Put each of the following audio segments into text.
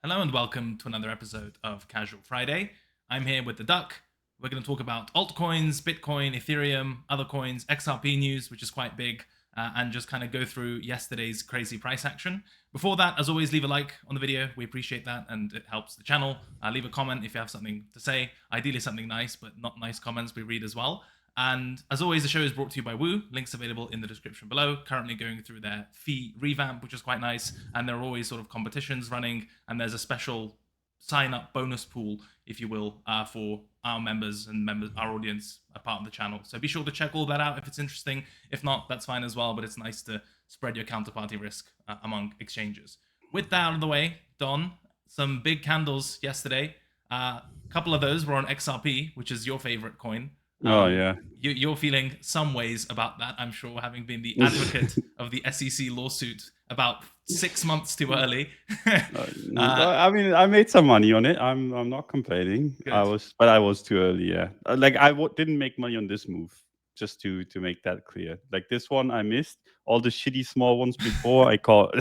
Hello and welcome to another episode of Casual Friday. I'm here with the Duck. We're going to talk about altcoins, Bitcoin, Ethereum, other coins, XRP news, which is quite big, and just kind of go through yesterday's crazy price action. Before that, as always, leave a like on the video. We appreciate that and it helps the channel. Leave a comment if you have something to say. Ideally something nice, but not nice comments we read as well. And as always, the show is brought to you by Woo. Links available in the description below. Currently going through their fee revamp, which is quite nice. And there are always sort of competitions running. And there's a special sign-up bonus pool, if you will, for our members and our audience, a part of the channel. So be sure to check all that out if it's interesting. If not, that's fine as well. But it's nice to spread your counterparty risk among exchanges. With that out of the way, Don, some big candles yesterday. A couple of those were on XRP, which is your favorite coin. Yeah. You're feeling some ways about that, I'm sure, having been the advocate of the SEC lawsuit about 6 months too early. I mean, I made some money on it. I'm not complaining. Good. I was too early. Yeah, like didn't make money on this move. Just to make that clear. Like this one, I missed. All the shitty small ones before I caught.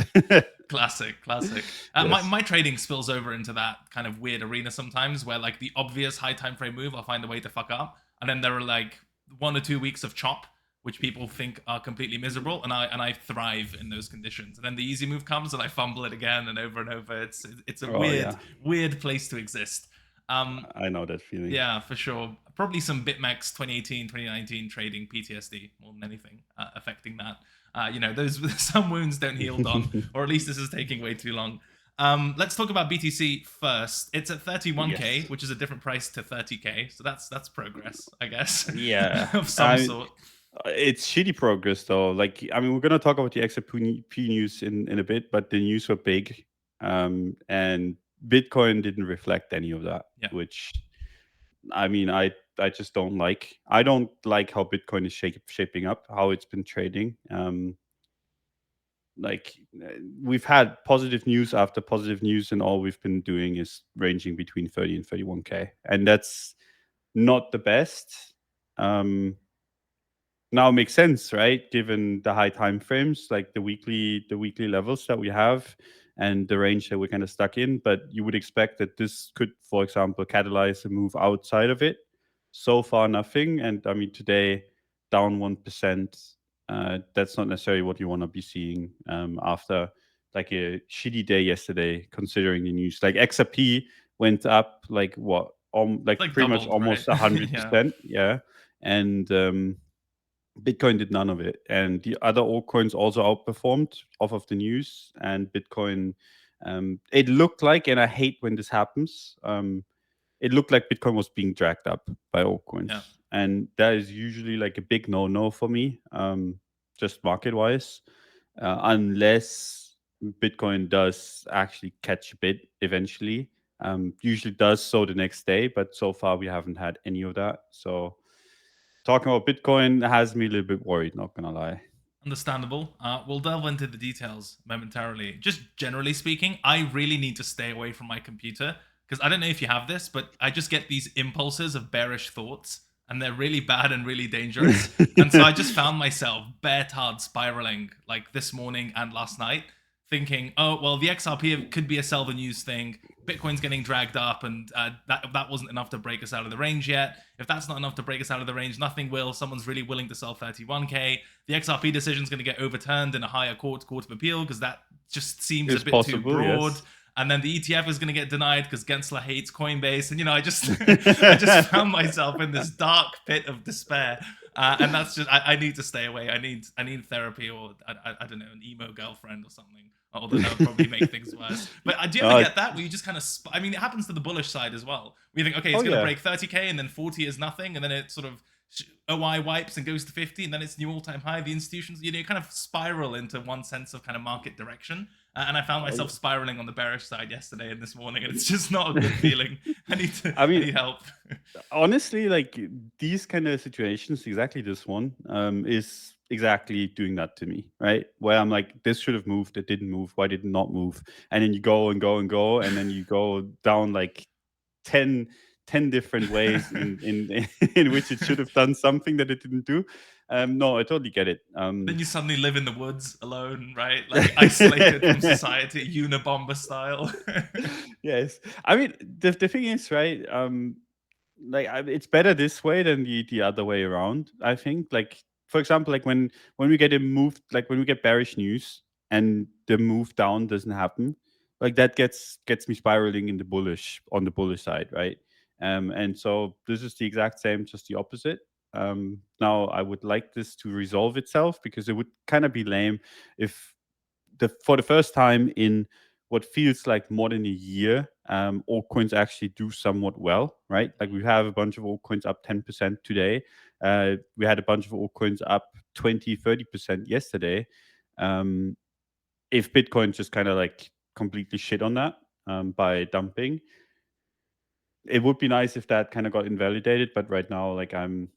Classic. Yes. My trading spills over into that kind of weird arena sometimes, where like the obvious high time frame move, I'll find a way to fuck up, and then there are like 1 or 2 weeks of chop, which people think are completely miserable, and I thrive in those conditions. And then the easy move comes, and I fumble it again and over and over. It's a weird place to exist. I know that feeling. Yeah, for sure. Probably some BitMEX 2018, 2019 trading PTSD more than anything affecting that. Those some wounds don't heal, Don, or at least this is taking way too long. Let's talk about BTC first. It's at 31k, Yes. which is a different price to 30k, so that's progress, I guess. Yeah. Of some sort. It's shitty progress though. Like, I mean, we're gonna talk about the XRP news in a bit, but the news were big, and Bitcoin didn't reflect any of that. Yeah. Which, I mean, I just don't like. I don't like how Bitcoin is shaping up, how it's been trading. Like we've had positive news after positive news, and all we've been doing is ranging between 30 and 31k, and that's not the best. Now it makes sense, right? Given the high time frames, like the weekly levels that we have and the range that we're kind of stuck in. But you would expect that this could, for example, catalyze a move outside of it. So far, nothing. And I mean, today down 1%. That's not necessarily what you want to be seeing after like a shitty day yesterday, considering the news. Like XRP went up like what? Like pretty Doubled, much almost right? 100%. Yeah. And Bitcoin did none of it. And the other altcoins also outperformed off of the news. And Bitcoin, it looked like, and I hate when this happens, it looked like Bitcoin was being dragged up by altcoins. Yeah. And that is usually like a big no-no for me, just market-wise, unless Bitcoin does actually catch a bit eventually. Usually does so the next day, but so far we haven't had any of that. So talking about Bitcoin has me a little bit worried, not gonna lie. Understandable. We'll delve into the details momentarily. Just generally speaking, I really need to stay away from my computer because I don't know if you have this, but I just get these impulses of bearish thoughts and they're really bad and really dangerous. And so I just found myself hard spiraling like this morning and last night, thinking, oh, well, the XRP could be a sell the news thing. Bitcoin's getting dragged up, and that wasn't enough to break us out of the range yet. If that's not enough to break us out of the range, nothing will. Someone's really willing to sell 31k. The XRP decision is going to get overturned in a higher court of appeal because that just seems a bit too broad. Yes. And then the ETF is going to get denied because Gensler hates Coinbase. And, I just found myself in this dark pit of despair. And that's just, I need to stay away. I need therapy or, I don't know, an emo girlfriend or something. Although that would probably make things worse. But do you ever get that where you just kind of, I mean, it happens to the bullish side as well. We think, okay, it's going to break 30k and then 40 is nothing. And then it sort of OI wipes and goes to 50 and then it's new all-time high. The institutions, you kind of spiral into one sense of kind of market direction. And I found myself spiraling on the bearish side yesterday and this morning, and it's just not a good feeling. I need help. Honestly, like these kind of situations, exactly this one, is exactly doing that to me, right? Where I'm like, this should have moved, it didn't move, why did it not move? And then you go and go and go, and then you go down like 10 10 different ways in which it should have done something that it didn't do. No, I totally get it. Then you suddenly live in the woods alone, right? Like isolated from society, Unabomber style. Yes, I mean the thing is, right? Like it's better this way than the other way around. I think, like for example, like when we get a move, like when we get bearish news and the move down doesn't happen, like that gets me spiraling in the bullish on the bullish side, right? And so this is the exact same, just the opposite. Now I would like this to resolve itself, because it would kind of be lame if for the first time in what feels like more than a year, altcoins actually do somewhat well, right? Like we have a bunch of altcoins up 10% today. We had a bunch of altcoins up 20, 30% yesterday. If Bitcoin just kind of like completely shit on that by dumping, it would be nice if that kind of got invalidated. But right now, like I'm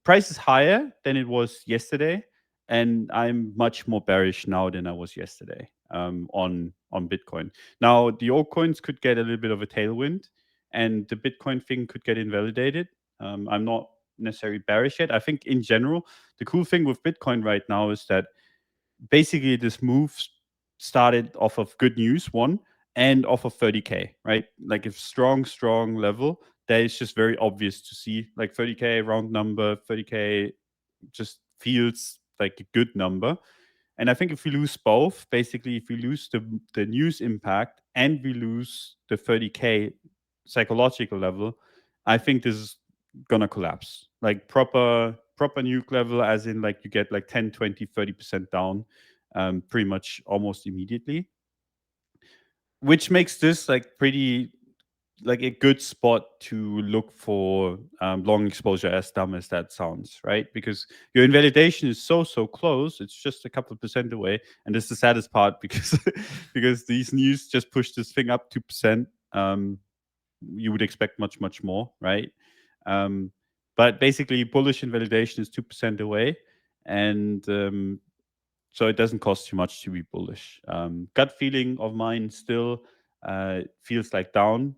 price is higher than it was yesterday, and I'm much more bearish now than I was yesterday on Bitcoin. Now the altcoins could get a little bit of a tailwind, and the Bitcoin thing could get invalidated. I'm not necessarily bearish yet. I think in general, the cool thing with Bitcoin right now is that basically this move started off of good news, one, and off of 30K, right? Like a strong level that is just very obvious to see. Like 30K round number, 30K just feels like a good number. And I think if we lose both, basically if we lose the news impact and we lose the 30K psychological level, I think this is gonna collapse. Like proper nuke level, as in like you get like 10, 20, 30% down pretty much almost immediately. Which makes this like pretty like a good spot to look for long exposure, as dumb as that sounds, right? Because your invalidation is so close, it's just a couple of percent away. And this is the saddest part, because because these news just pushed this thing up 2%. You would expect much more, right? um, but basically bullish invalidation is 2% away, and so it doesn't cost too much to be bullish. Gut feeling of mine still feels like down.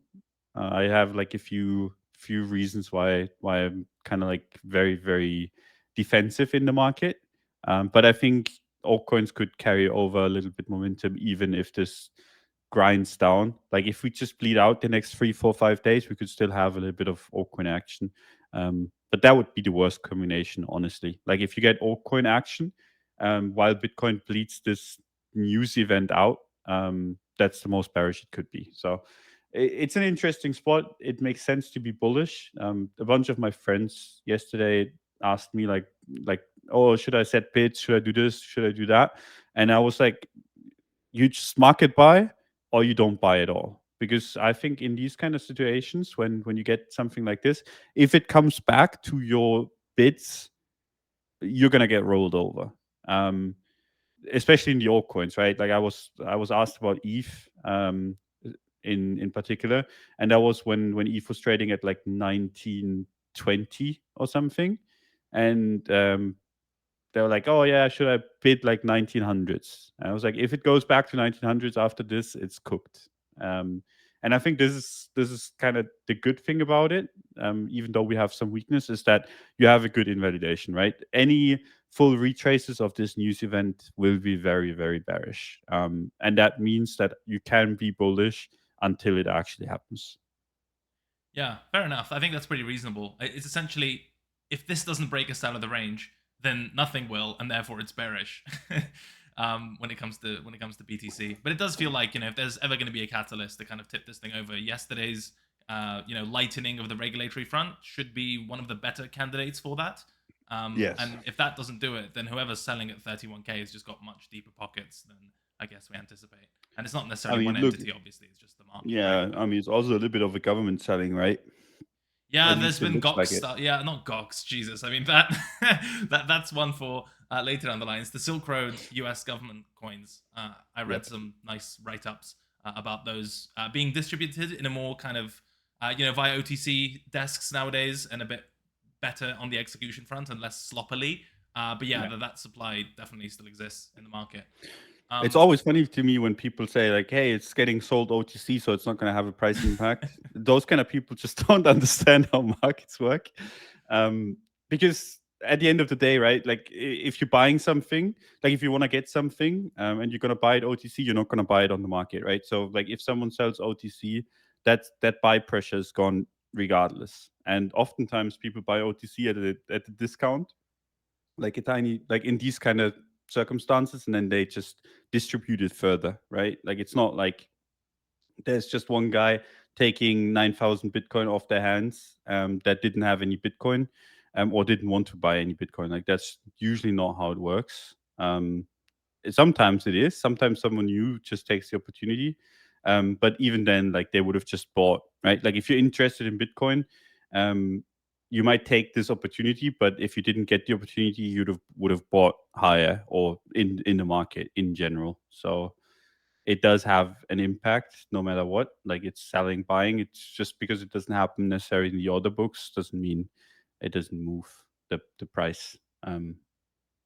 I have like a few reasons why I'm kind of like very defensive in the market. But I think altcoins could carry over a little bit momentum, even if this grinds down. Like if we just bleed out the next 3, 4, 5 days, we could still have a little bit of altcoin action. But that would be the worst combination, honestly. Like if you get altcoin action while Bitcoin bleeds this news event out, that's the most bearish it could be. So it's an interesting spot. It makes sense to be bullish. A bunch of my friends yesterday asked me like, oh, should I set bids? Should I do this? Should I do that? And I was like, you just market buy or you don't buy at all. Because I think in these kind of situations, when you get something like this, if it comes back to your bids, you're gonna get rolled over. Um, Especially in the altcoins, right? Like I was asked about ETH in particular, and that was when ETH was trading at like 1920 or something, and they were like, "Oh yeah, should I bid like 1900s?" And I was like, "If it goes back to 1900s after this, it's cooked." Um, and I think this is kind of the good thing about it, even though we have some weakness, is that you have a good invalidation, right? Any full retraces of this news event will be very bearish, and that means that you can be bullish until it actually happens. Yeah, fair enough. I think that's pretty reasonable. It's essentially, if this doesn't break us out of the range, then nothing will, and therefore it's bearish. When it comes to BTC, but it does feel like, if there's ever going to be a catalyst to kind of tip this thing over, yesterday's lightening of the regulatory front should be one of the better candidates for that. Yes. And if that doesn't do it, then whoever's selling at 31K has just got much deeper pockets than I guess we anticipate. And it's not I necessarily one mean, look, entity, obviously; it's just the market, right? yeah, But I mean, it's also a little bit of a government selling, right? yeah, At there's least it been looks Gox like it. stuff. Yeah, not Gox. Jesus, I mean that that's one for later down the line. It's the Silk Road U.S. government coins. I read Yep. some nice write-ups about those being distributed in a more kind of via OTC desks nowadays, and a bit better on the execution front and less sloppily. But yeah, Yeah. that supply definitely still exists in the market. It's always funny to me when people say like, "Hey, it's getting sold OTC, so it's not going to have a price impact." Those kind of people just don't understand how markets work, because at the end of the day, right? Like, if you're buying something, like if you want to get something, and you're going to buy it OTC, you're not going to buy it on the market, right? So, like, if someone sells OTC, that buy pressure is gone regardless. And oftentimes, people buy OTC at a discount, like a tiny, like in these kind of circumstances, and then they just distribute it further, right? Like, it's not like there's just one guy taking 9,000 Bitcoin off their hands, that didn't have any Bitcoin, or didn't want to buy any Bitcoin. Like, that's usually not how it works. Sometimes it is. Sometimes someone new just takes the opportunity. But even then, like, they would have just bought, right? Like, if you're interested in Bitcoin, um, you might take this opportunity, but if you didn't get the opportunity, would have bought higher or in the market in general. So it does have an impact no matter what. Like, it's selling, buying. It's just because it doesn't happen necessarily in the order books doesn't mean it doesn't move the price.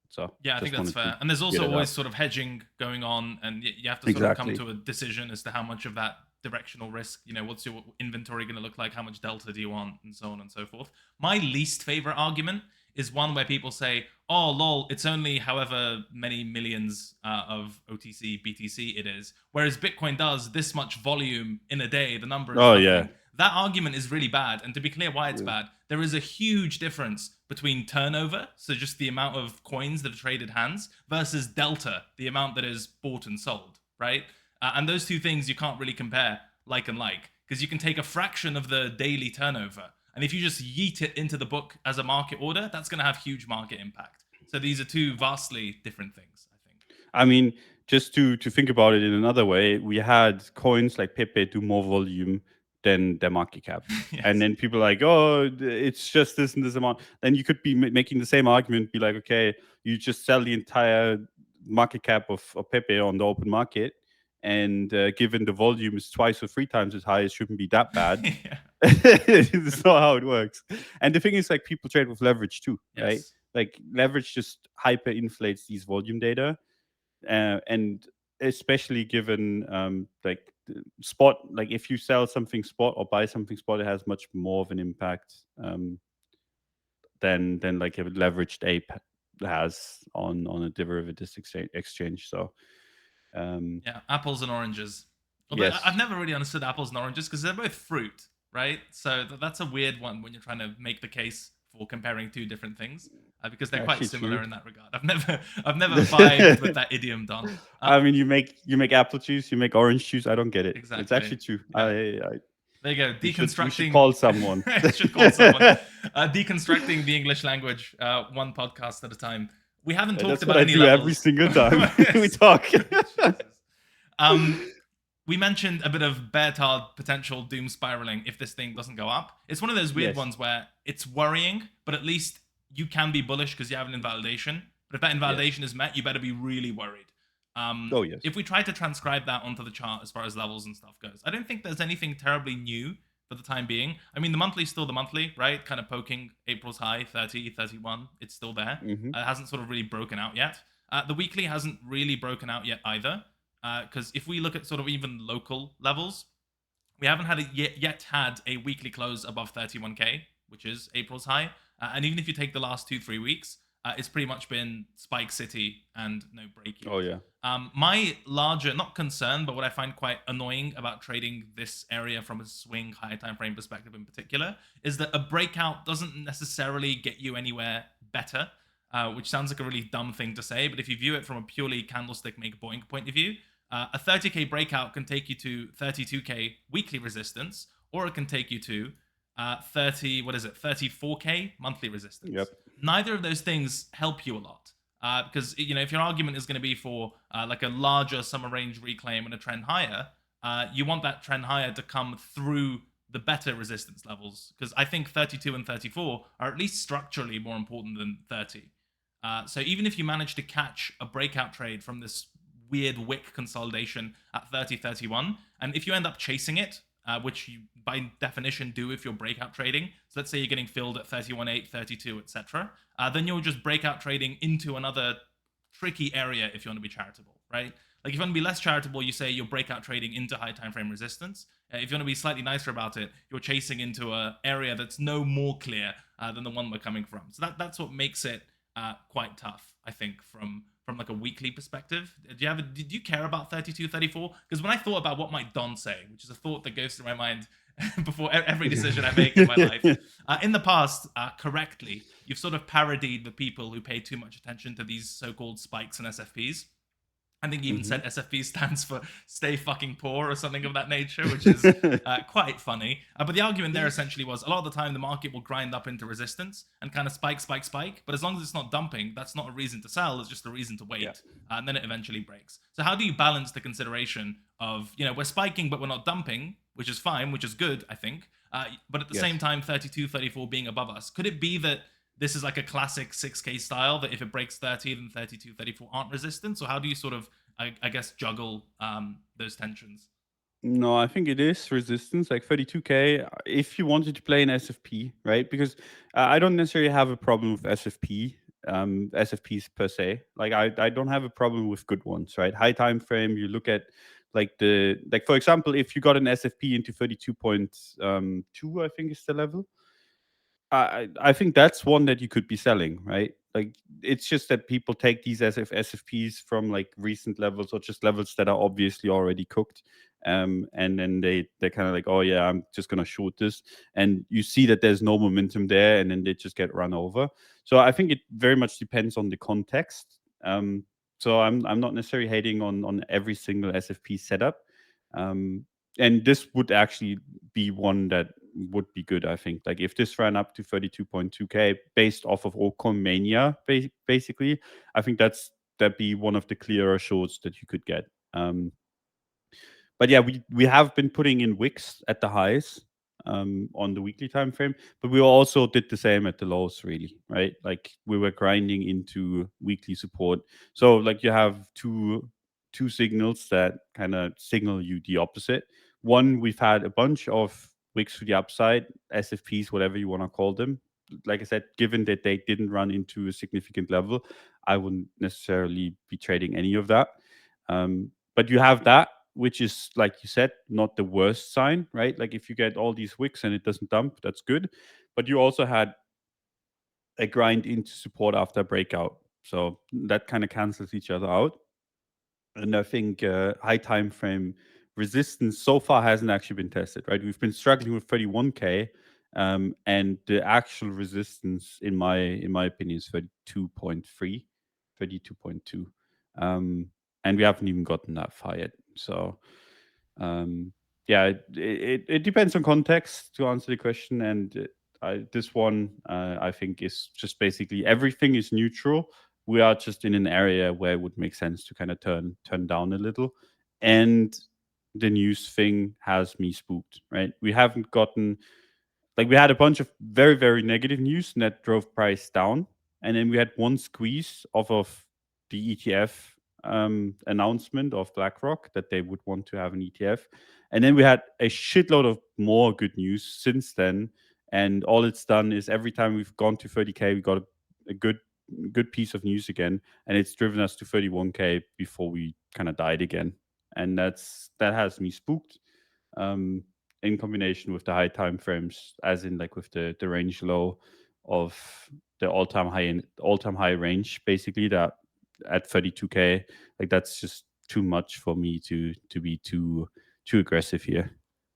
So Yeah, I think just that's wanted to fair. And there's get also it always out. sort of hedging going on, and you have to sort of come Exactly. to a decision as to how much of that directional risk, what's your inventory going to look like, how much delta do you want, and so on and so forth. My least favorite argument is one where people say, oh, lol, it's only however many millions of OTC, BTC it is, whereas Bitcoin does this much volume in a day, the number is Oh yeah. nothing. That argument is really bad. And to be clear why it's Yeah. bad, there is a huge difference between turnover, so just the amount of coins that are traded hands, versus delta, the amount that is bought and sold, right? And those two things you can't really compare like and like, because you can take a fraction of the daily turnover, and if you just yeet it into the book as a market order, that's going to have huge market impact. So these are two vastly different things, I think. I mean, just to think about it in another way, we had coins like PEPE do more volume than their market cap. And Yes. then people are like, oh, it's just this and this amount. Then you could be making the same argument, be like, okay, you just sell the entire market cap of PEPE on the open market. And given the volume is twice or three times as high, it shouldn't be that bad. Yeah. It's not how it works. And the thing is, like, people trade with leverage too, right? Yes. Like, leverage just hyper inflates these volume data, and especially given, like, spot, like if you sell something spot or buy something spot, it has much more of an impact, than like a leveraged ape has on a derivatives exchange. So Yeah, apples and oranges. Although I've yes, never really understood apples and oranges because they're both fruit, right? So that's a weird one when you're trying to make the case for comparing two different things, because they're quite actually similar true. in that regard. I've never vibed with that idiom, Don. I mean, you make apple juice, you make orange juice. I don't get it. It's Exactly. actually true. Yeah. I There you go. we should Deconstructing. call someone. I should call someone. Deconstructing the English language, one podcast at a time. We haven't talked That's what about I any do every levels. single time we Yes. talk. Jesus. Um, we mentioned a bit of bear tard potential doom spiraling if this thing doesn't go up. It's one of those weird Yes. ones where it's worrying, but at least you can be bullish because you have an invalidation. But if that Yes. invalidation is met, you better be really worried. Oh yes. If we try to transcribe that onto the chart as far as levels and stuff goes, I don't think there's anything terribly new for the time being. I mean, the monthly is still the monthly, right? Kind of poking April's high, 30, 31. It's still there. Hmm. It hasn't sort of really broken out yet. The weekly hasn't really broken out yet either. Because if we look at sort of even local levels, we haven't had yet had a weekly close above 31k, which is April's high. And even if you take the last 2-3 weeks, it's pretty much been Spike City and no break yet. Oh yeah. My larger, not concern, but what I find quite annoying about trading this area from a swing higher time frame perspective in particular is that a breakout doesn't necessarily get you anywhere better, which sounds like a really dumb thing to say, but if you view it from a purely candlestick make boink point of view, a 30k breakout can take you to 32k weekly resistance, or it can take you to 34k monthly Yep. resistance. Neither of those things help you a lot. Because if your argument is going to be for like a larger summer range reclaim and a trend higher, you want that trend higher to come through the better resistance levels. Because I think 32 and 34 are at least structurally more important than 30. So even if you manage to catch a breakout trade from this weird wick consolidation at 30-31, and if you end up chasing it, which you by definition do if you're breakout trading. So let's say you're getting filled at 31.8, 32, etc. Then you'll just breakout trading into another tricky area if you want to be charitable, right? Like if you want to be less charitable, you say you're breakout trading into high time frame resistance. If you want to be slightly nicer about it, you're chasing into an area that's no more clear than the one we're coming from. So that's what makes it quite tough, I think, from like a weekly perspective. Did you care about 32, 34? Because when I thought about what might Don say, which is a thought that goes through my mind before every decision I make in my life, in the past, correctly, you've sort of parodied the people who pay too much attention to these so-called spikes and SFPs. I think he even said SFP stands for stay fucking poor or something of that nature, which is quite funny. But the argument there essentially was a lot of the time the market will grind up into resistance and kind of spike, spike, spike. But as long as it's not dumping, that's not a reason to sell. It's just a reason to wait. Yeah. And then it eventually breaks. So how do you balance the consideration of, we're spiking, but we're not dumping, which is fine, which is good, I think. But at the same time, 32, 34 being above us. Could it be that this is like a classic 6K style that if it breaks 30, then 32, 34 aren't resistance? Or how do you sort of, I guess, juggle those tensions? No, I think it is resistance, like 32K. If you wanted to play an SFP, right? Because I don't necessarily have a problem with SFPs per se. Like I don't have a problem with good ones, right? High time frame. You look at like for example, if you got an SFP into 32.2, I think is the level. I think that's one that you could be selling, right? Like it's just that people take these SFPs from like recent levels or just levels that are obviously already cooked, and then they're kind of like, oh yeah, I'm just gonna short this, and you see that there's no momentum there, and then they just get run over. So I think it very much depends on the context. So I'm not necessarily hating on every single SFP setup. And this would actually be one that would be good, I think. Like if this ran up to 32.2K based off of Altcoin Mania, basically, I think that'd be one of the clearer shorts that you could get. But yeah, we have been putting in wicks at the highs on the weekly time frame, but we also did the same at the lows, really, right? Like we were grinding into weekly support. So like you have two signals that kind of signal you the opposite. One, we've had a bunch of wicks to the upside, SFPs, whatever you want to call them. Like I said, given that they didn't run into a significant level, I wouldn't necessarily be trading any of that. But you have that, which is, like you said, not the worst sign, right? Like if you get all these wicks and it doesn't dump, that's good. But you also had a grind into support after breakout. So that kind of cancels each other out. And I think high time frame resistance so far hasn't actually been tested, right? We've been struggling with 31K, and the actual resistance, in my opinion, is 32.3, 32.2, and we haven't even gotten that far yet. So yeah, it depends on context to answer the question, and this one I think is just basically everything is neutral. We are just in an area where it would make sense to kind of turn down a little, and the news thing has me spooked. Right, we haven't gotten, like, we had a bunch of very, very negative news and that drove price down. And then we had one squeeze off of the ETF announcement of BlackRock that they would want to have an ETF. And then we had a shitload of more good news since then. And all it's done is every time we've gone to 30K, we got a good piece of news again. And it's driven us to 31K before we kind of died again. And that has me spooked. In combination with the high time frames, as in like with the range low of the all-time high range, basically, that at 32K, like that's just too much for me to be too aggressive here.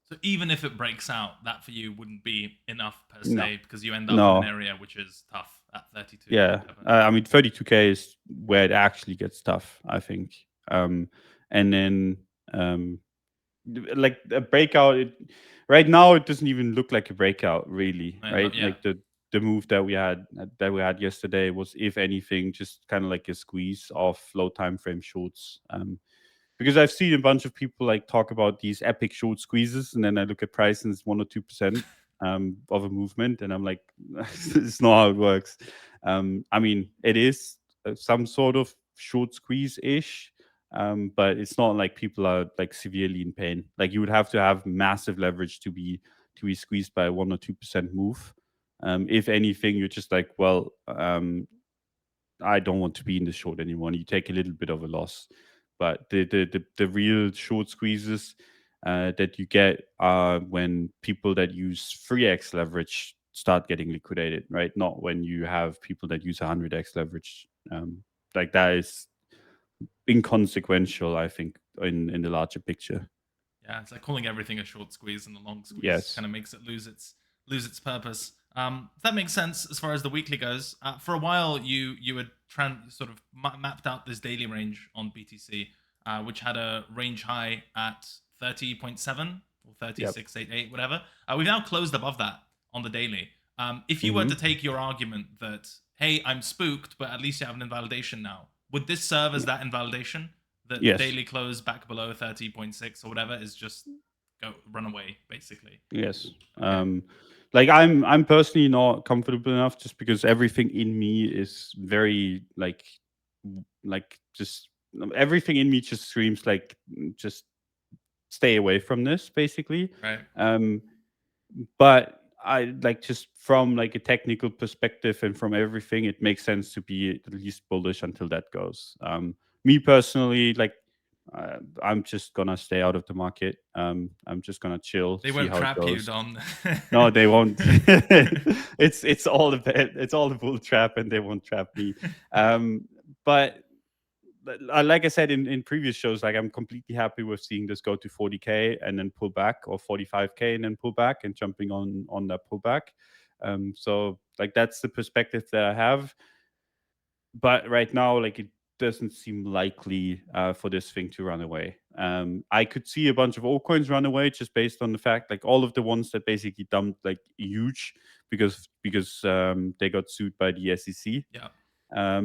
So even if it breaks out, that for you wouldn't be enough per No, se, because you end up in an no, area which is tough at 32. yeah. I mean, 32K is where it actually gets tough, I think. And then like a breakout, right now it doesn't even look like a breakout, really, right? Yeah. Like the move that we had yesterday was, if anything, just kind of like a squeeze of low time frame shorts. Because I've seen a bunch of people like talk about these epic short squeezes, and then I look at price and it's 1 or 2% of a movement, and I'm like, it's not how it works. I mean, it is some sort of short squeeze ish, but it's not like people are like severely in pain. Like you would have to have massive leverage to be squeezed by a 1 or 2% move. If anything, you're just like, well, I don't want to be in the short anymore. And you take a little bit of a loss. but the real short squeezes that you get are when people that use 3x leverage start getting liquidated, right? Not when you have people that use 100x leverage. Like that is inconsequential, I think, in the larger picture. Yeah, it's like calling everything a short squeeze and a long squeeze Yes. kind of makes it lose its purpose. That makes sense as far as the weekly goes. For a while, you had sort of mapped out this daily range on BTC, which had a range high at 30.7 or Yep. 36.88, whatever. We've now closed above that on the daily. If you were to Hmm. take your argument that, hey, I'm spooked, but at least you have an invalidation now, would this serve as that invalidation? That the Yes. daily close back below 30.6 or whatever is just run away, basically. Yes. Okay. Like I'm personally not comfortable enough, just because everything in me is very like just everything in me just screams like, just stay away from this, basically. Right. Um, but I like, just from like a technical perspective and from everything, it makes sense to be at least bullish until that goes. Me personally, like, I'm just gonna stay out of the market. I'm just gonna chill, They see won't how it trap you, goes. Don. No, they won't. It's all the it's all the bull trap, and they won't trap me. But like I said in previous shows, like, I'm completely happy with seeing this go to 40K and then pull back, or 45K and then pull back, and jumping on that pullback. So like, that's the perspective that I have. But right now, like, it doesn't seem likely for this thing to run away. I could see a bunch of altcoins run away, just based on the fact, like, all of the ones that basically dumped like huge because they got sued by the SEC. Yeah.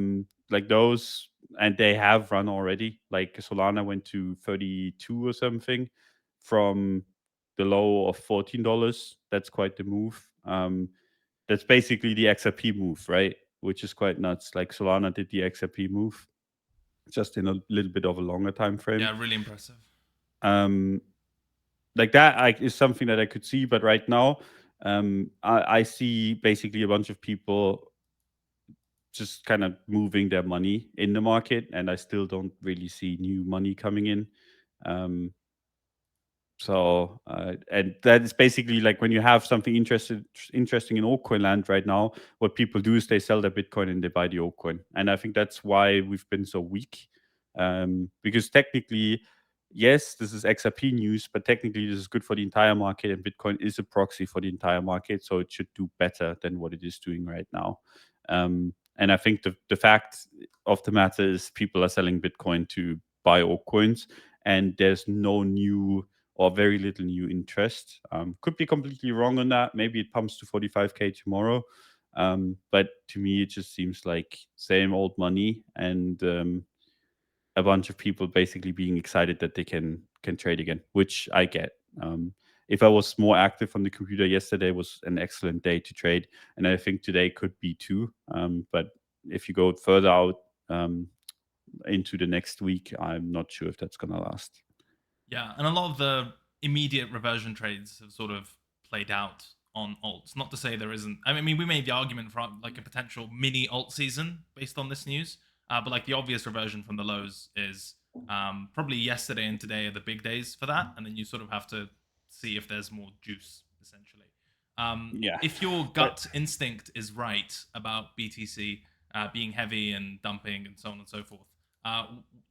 Like those, and they have run already. Like, Solana went to 32 or something from the low of $14. That's quite the move. That's basically the XRP move, right? Which is quite nuts. Like, Solana did the XRP move, just in a little bit of a longer time frame. Yeah, really impressive. Um, like that, is something that I could see, but right now, I see basically a bunch of people just kind of moving their money in the market, and I still don't really see new money coming in. Um, and that is basically like, when you have something interesting in altcoin land right now, what people do is they sell their Bitcoin and they buy the altcoin, and I think that's why we've been so weak. Because technically, yes, this is XRP news, but technically this is good for the entire market, and Bitcoin is a proxy for the entire market, so it should do better than what it is doing right now. And I think the fact of the matter is, people are selling Bitcoin to buy altcoins, and there's no new or very little new interest. Could be completely wrong on that. Maybe it pumps to 45K tomorrow. But to me, it just seems like same old money, and a bunch of people basically being excited that they can trade again, which I get. If I was more active on the computer, yesterday was an excellent day to trade, and I think today could be too. But if you go further out into the next week, I'm not sure if that's gonna last. Yeah, and a lot of the immediate reversion trades have sort of played out on alts. Not to say there isn't. I mean, we made the argument for like a potential mini alt season based on this news, but like the obvious reversion from the lows is probably yesterday and today are the big days for that, and then you sort of have to see if there's more juice essentially. Yeah, If your but gut instinct is right about BTC being heavy and dumping and so on and so forth, uh,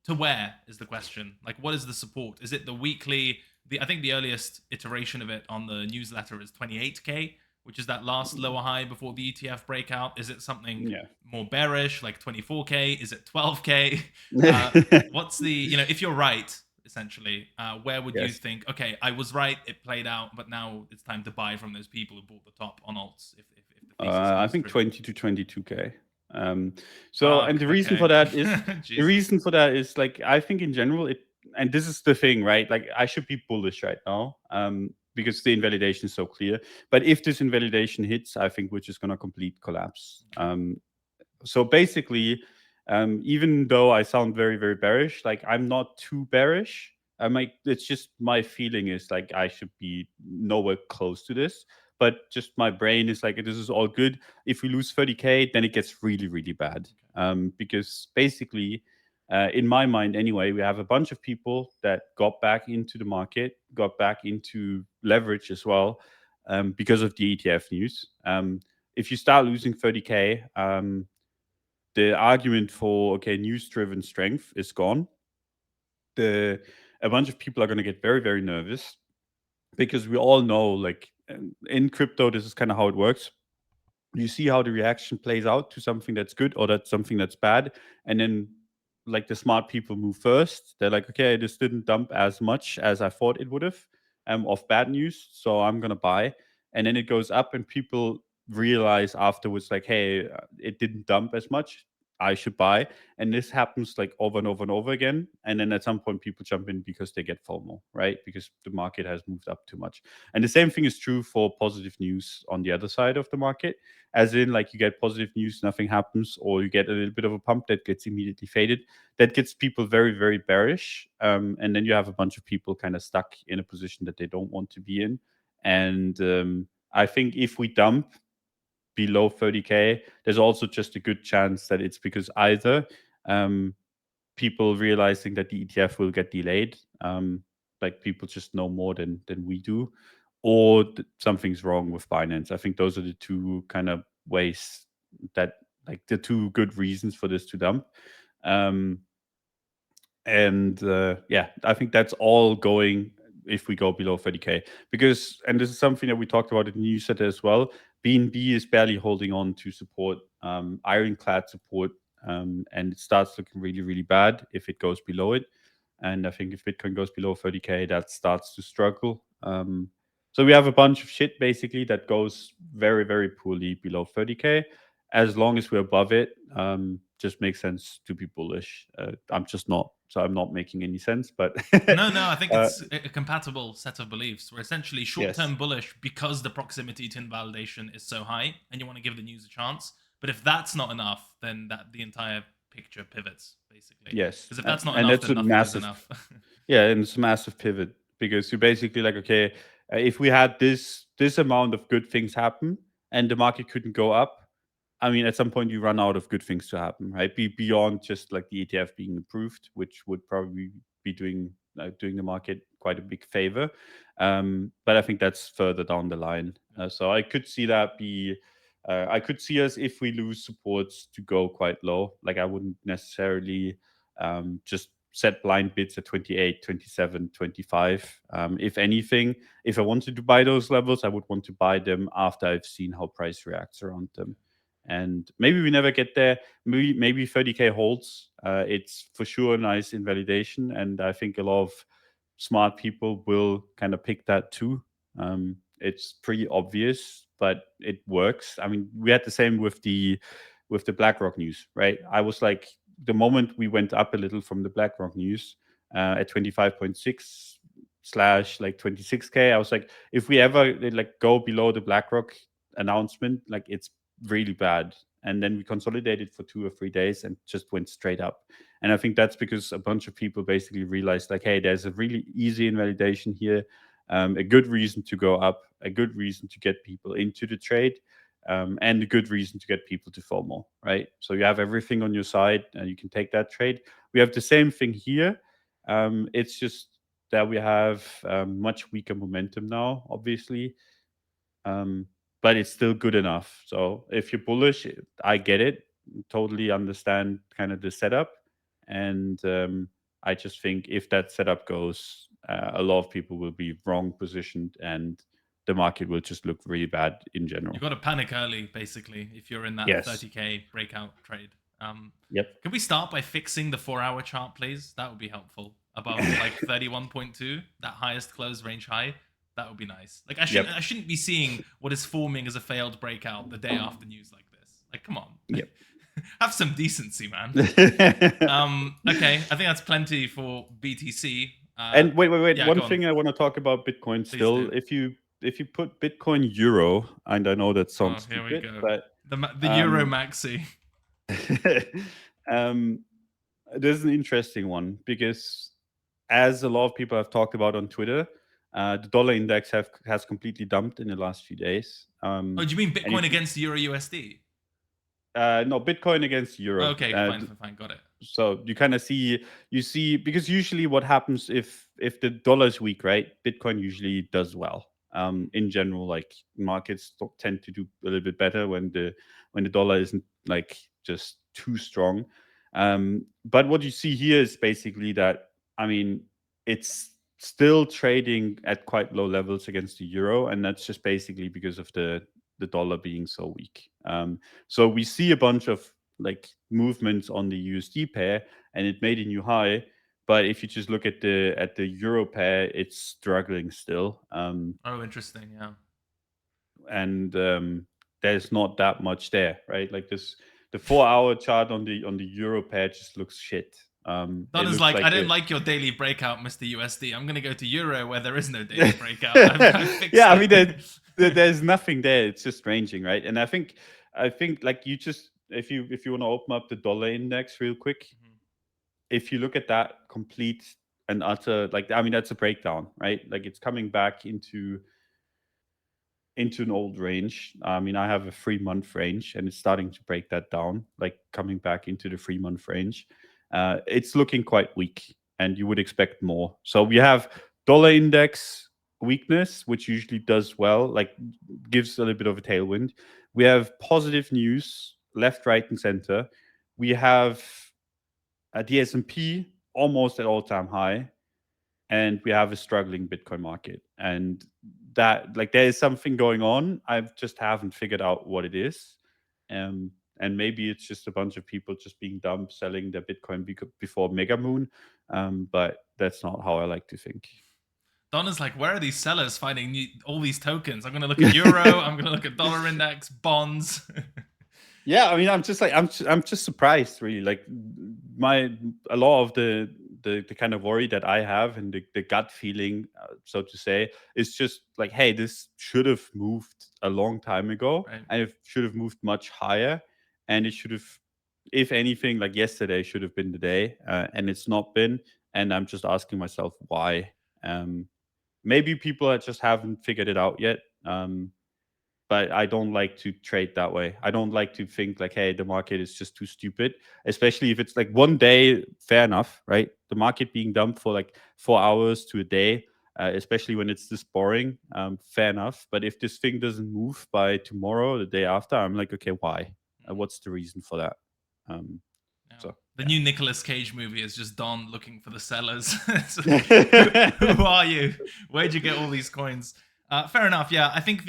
to where is the question? Like, what is the support? Is it the weekly? I think the earliest iteration of it on the newsletter is 28K, which is that last lower high before the ETF breakout. Is it something yeah. more bearish, like 24K? Is it 12K? What's the, if you're right, essentially, where would you Yes. think, okay, I was right, it played out, but now it's time to buy from those people who bought the top on alts if the thesis I holds think true? 20 to 22K. So, and Fuck, the reason for okay. that is Jesus. like, I think in general it, and this is the thing, right? Like, I should be bullish right now, because the invalidation is so clear. But if this invalidation hits, I think we're just gonna complete collapse. So basically, even though I sound very, very bearish, like, I'm not too bearish. I'm like, it's just my feeling is like, I should be nowhere close to this. But just my brain is like, this is all good. If we lose 30K, then it gets really, really bad. Okay. Because basically, in my mind anyway, we have a bunch of people that got back into the market, got back into leverage as well, because of the ETF news. If you start losing 30K, the argument for, okay, news-driven strength is gone. A bunch of people are going to get very, very nervous, because we all know, like, in crypto, this is kind of how it works. You see how the reaction plays out to something that's good or that's something that's bad, and then, like, the smart people move first. They're like, okay, this didn't dump as much as I thought it would have, of bad news, so I'm gonna buy. And then it goes up, and people realize afterwards, like, hey, it didn't dump as much, I should buy. And this happens like over and over and over again. And then at some point, people jump in because they get FOMO, right? Because the market has moved up too much. And the same thing is true for positive news on the other side of the market, as in, like, you get positive news, nothing happens, or you get a little bit of a pump that gets immediately faded. That gets people very, very bearish. And then you have a bunch of people kind of stuck in a position that they don't want to be in. And I think if we dump below 30K, there's also just a good chance that it's because either people realizing that the ETF will get delayed, like, people just know more than we do, or something's wrong with Binance. I think those are the two kind of ways that, like, the two good reasons for this to dump. Yeah, I think that's all going if we go below 30K, because, and this is something that we talked about in the newsletter as well, BNB is barely holding on to support, ironclad support, and it starts looking really, really bad if it goes below it. And I think if Bitcoin goes below 30K, that starts to struggle. So we have a bunch of shit basically that goes very, very poorly below 30K. As long as we're above it, just makes sense to be bullish. I'm just not, so I'm not making any sense. But No, I think it's a compatible set of beliefs. We're essentially short-term yes, bullish because the proximity to invalidation is so high, and you want to give the news a chance. But if that's not enough, then the entire picture pivots, basically. yes, Because if that's not and enough, that's then a nothing is massive, enough. yeah, and it's a massive pivot, because you're basically like, okay, if we had this amount of good things happen and the market couldn't go up, I mean, at some point you run out of good things to happen, right? Beyond just like the ETF being approved, which would probably be doing the market quite a big favor. But I think that's further down the line. So I could see that be. I could see us, if we lose supports, to go quite low. Like, I wouldn't necessarily just set blind bids at 28, 27, 25. If anything, if I wanted to buy those levels, I would want to buy them after I've seen how price reacts around them. And maybe we never get there. Maybe 30K holds. It's for sure a nice invalidation, and I think a lot of smart people will kind of pick that too. It's pretty obvious, but it works. I mean, we had the same with the BlackRock news, right? I was like, the moment we went up a little from the BlackRock news, at 25.6 slash like 26K, I was like, if we ever like go below the BlackRock announcement, like, it's really bad. And then we consolidated for 2 or 3 days and just went straight up. And I think that's because a bunch of people basically realized, like, hey, there's a really easy invalidation here, a good reason to go up, a good reason to get people into the trade, and a good reason to get people to FOMO, right? So you have everything on your side and you can take that trade. We have the same thing here. It's just that we have much weaker momentum now, obviously. But it's still good enough. So if you're bullish, I get it. Totally understand kind of the setup. And I just think if that setup goes, a lot of people will be wrong positioned, and the market will just look really bad in general. You've got to panic early, basically, if you're in that Yes. 30K breakout trade. Yep. Can we start by fixing the 4-hour chart, please? That would be helpful. Above like 31.2, that highest close range high. That would be nice. Like, Yep. I shouldn't be seeing what is forming as a failed breakout the day after news like this. Like, come on. Yep. Have some decency, man. Okay, I think that's plenty for BTC. And wait. Yeah, One go on. thing I want to talk about Bitcoin Please still. do. If you put Bitcoin Euro, and I know that Oh, sounds here we stupid, go. but The Euro Maxi. um, there's an interesting one, because, as a lot of people have talked about on Twitter, the dollar index has completely dumped in the last few days. Oh, do you mean and Bitcoin against Euro USD? no, Bitcoin against Euro. Okay, fine. Got it. So you kind of see because usually what happens if the dollar is weak, right? Bitcoin usually does well. In general, like markets tend to do a little bit better when the dollar isn't like just too strong. But what you see here is basically that, I mean, it's still trading at quite low levels against the euro, and that's just basically because of the dollar being so weak. So we see a bunch of like movements on the USD pair, and it made a new high. But if you just look at the euro pair, it's struggling still. Oh, interesting. Yeah. And there's not that much there, right? Like this, the 4-hour chart on the euro pair just looks shit. Don It is looks like, I like don't like your daily breakout, Mr. USD. I'm going to go to Euro where there is no daily breakout. I've fixed yeah, I it. mean, there's nothing there. It's just ranging, right? And I think like you just, if you want to open up the dollar index real quick, if you look at that complete and utter, like, I mean, that's a breakdown, right? Like it's coming back into an old range. I mean, I have a 3-month range, and it's starting to break that down, like coming back into the 3-month range. It's looking quite weak, and you would expect more. So we have dollar index weakness, which usually does well, like gives a little bit of a tailwind. We have positive news left, right, and center. We have the S&P almost at all-time high, and we have a struggling Bitcoin market. And that, like, there is something going on. I just haven't figured out what it is. And maybe it's just a bunch of people just being dumb, selling their Bitcoin before Mega Moon. But that's not how I like to think. Don is like, where are these sellers finding all these tokens? I'm going to look at Euro. I'm going to look at dollar index, bonds. Yeah, I mean, I'm just surprised, really. Like a lot of the kind of worry that I have, and the gut feeling, so to say, is just like, hey, this should have moved a long time ago, Right. and it should have moved much higher, and it should have, if anything, like yesterday should have been the day, and it's not been. And I'm just asking myself why. Maybe people just haven't figured it out yet. But I don't like to trade that way. I don't like to think like, hey, the market is just too stupid, especially if it's like one day, fair enough, right? The market being dumped for like 4 hours to a day, especially when it's this boring, fair enough. But if this thing doesn't move by tomorrow, the day after, I'm like, okay, why? What's the reason for that? So the yeah. new Nicolas Cage movie is just Don looking for the sellers. Who are you? Where'd you get all these coins? Fair enough. Yeah, I think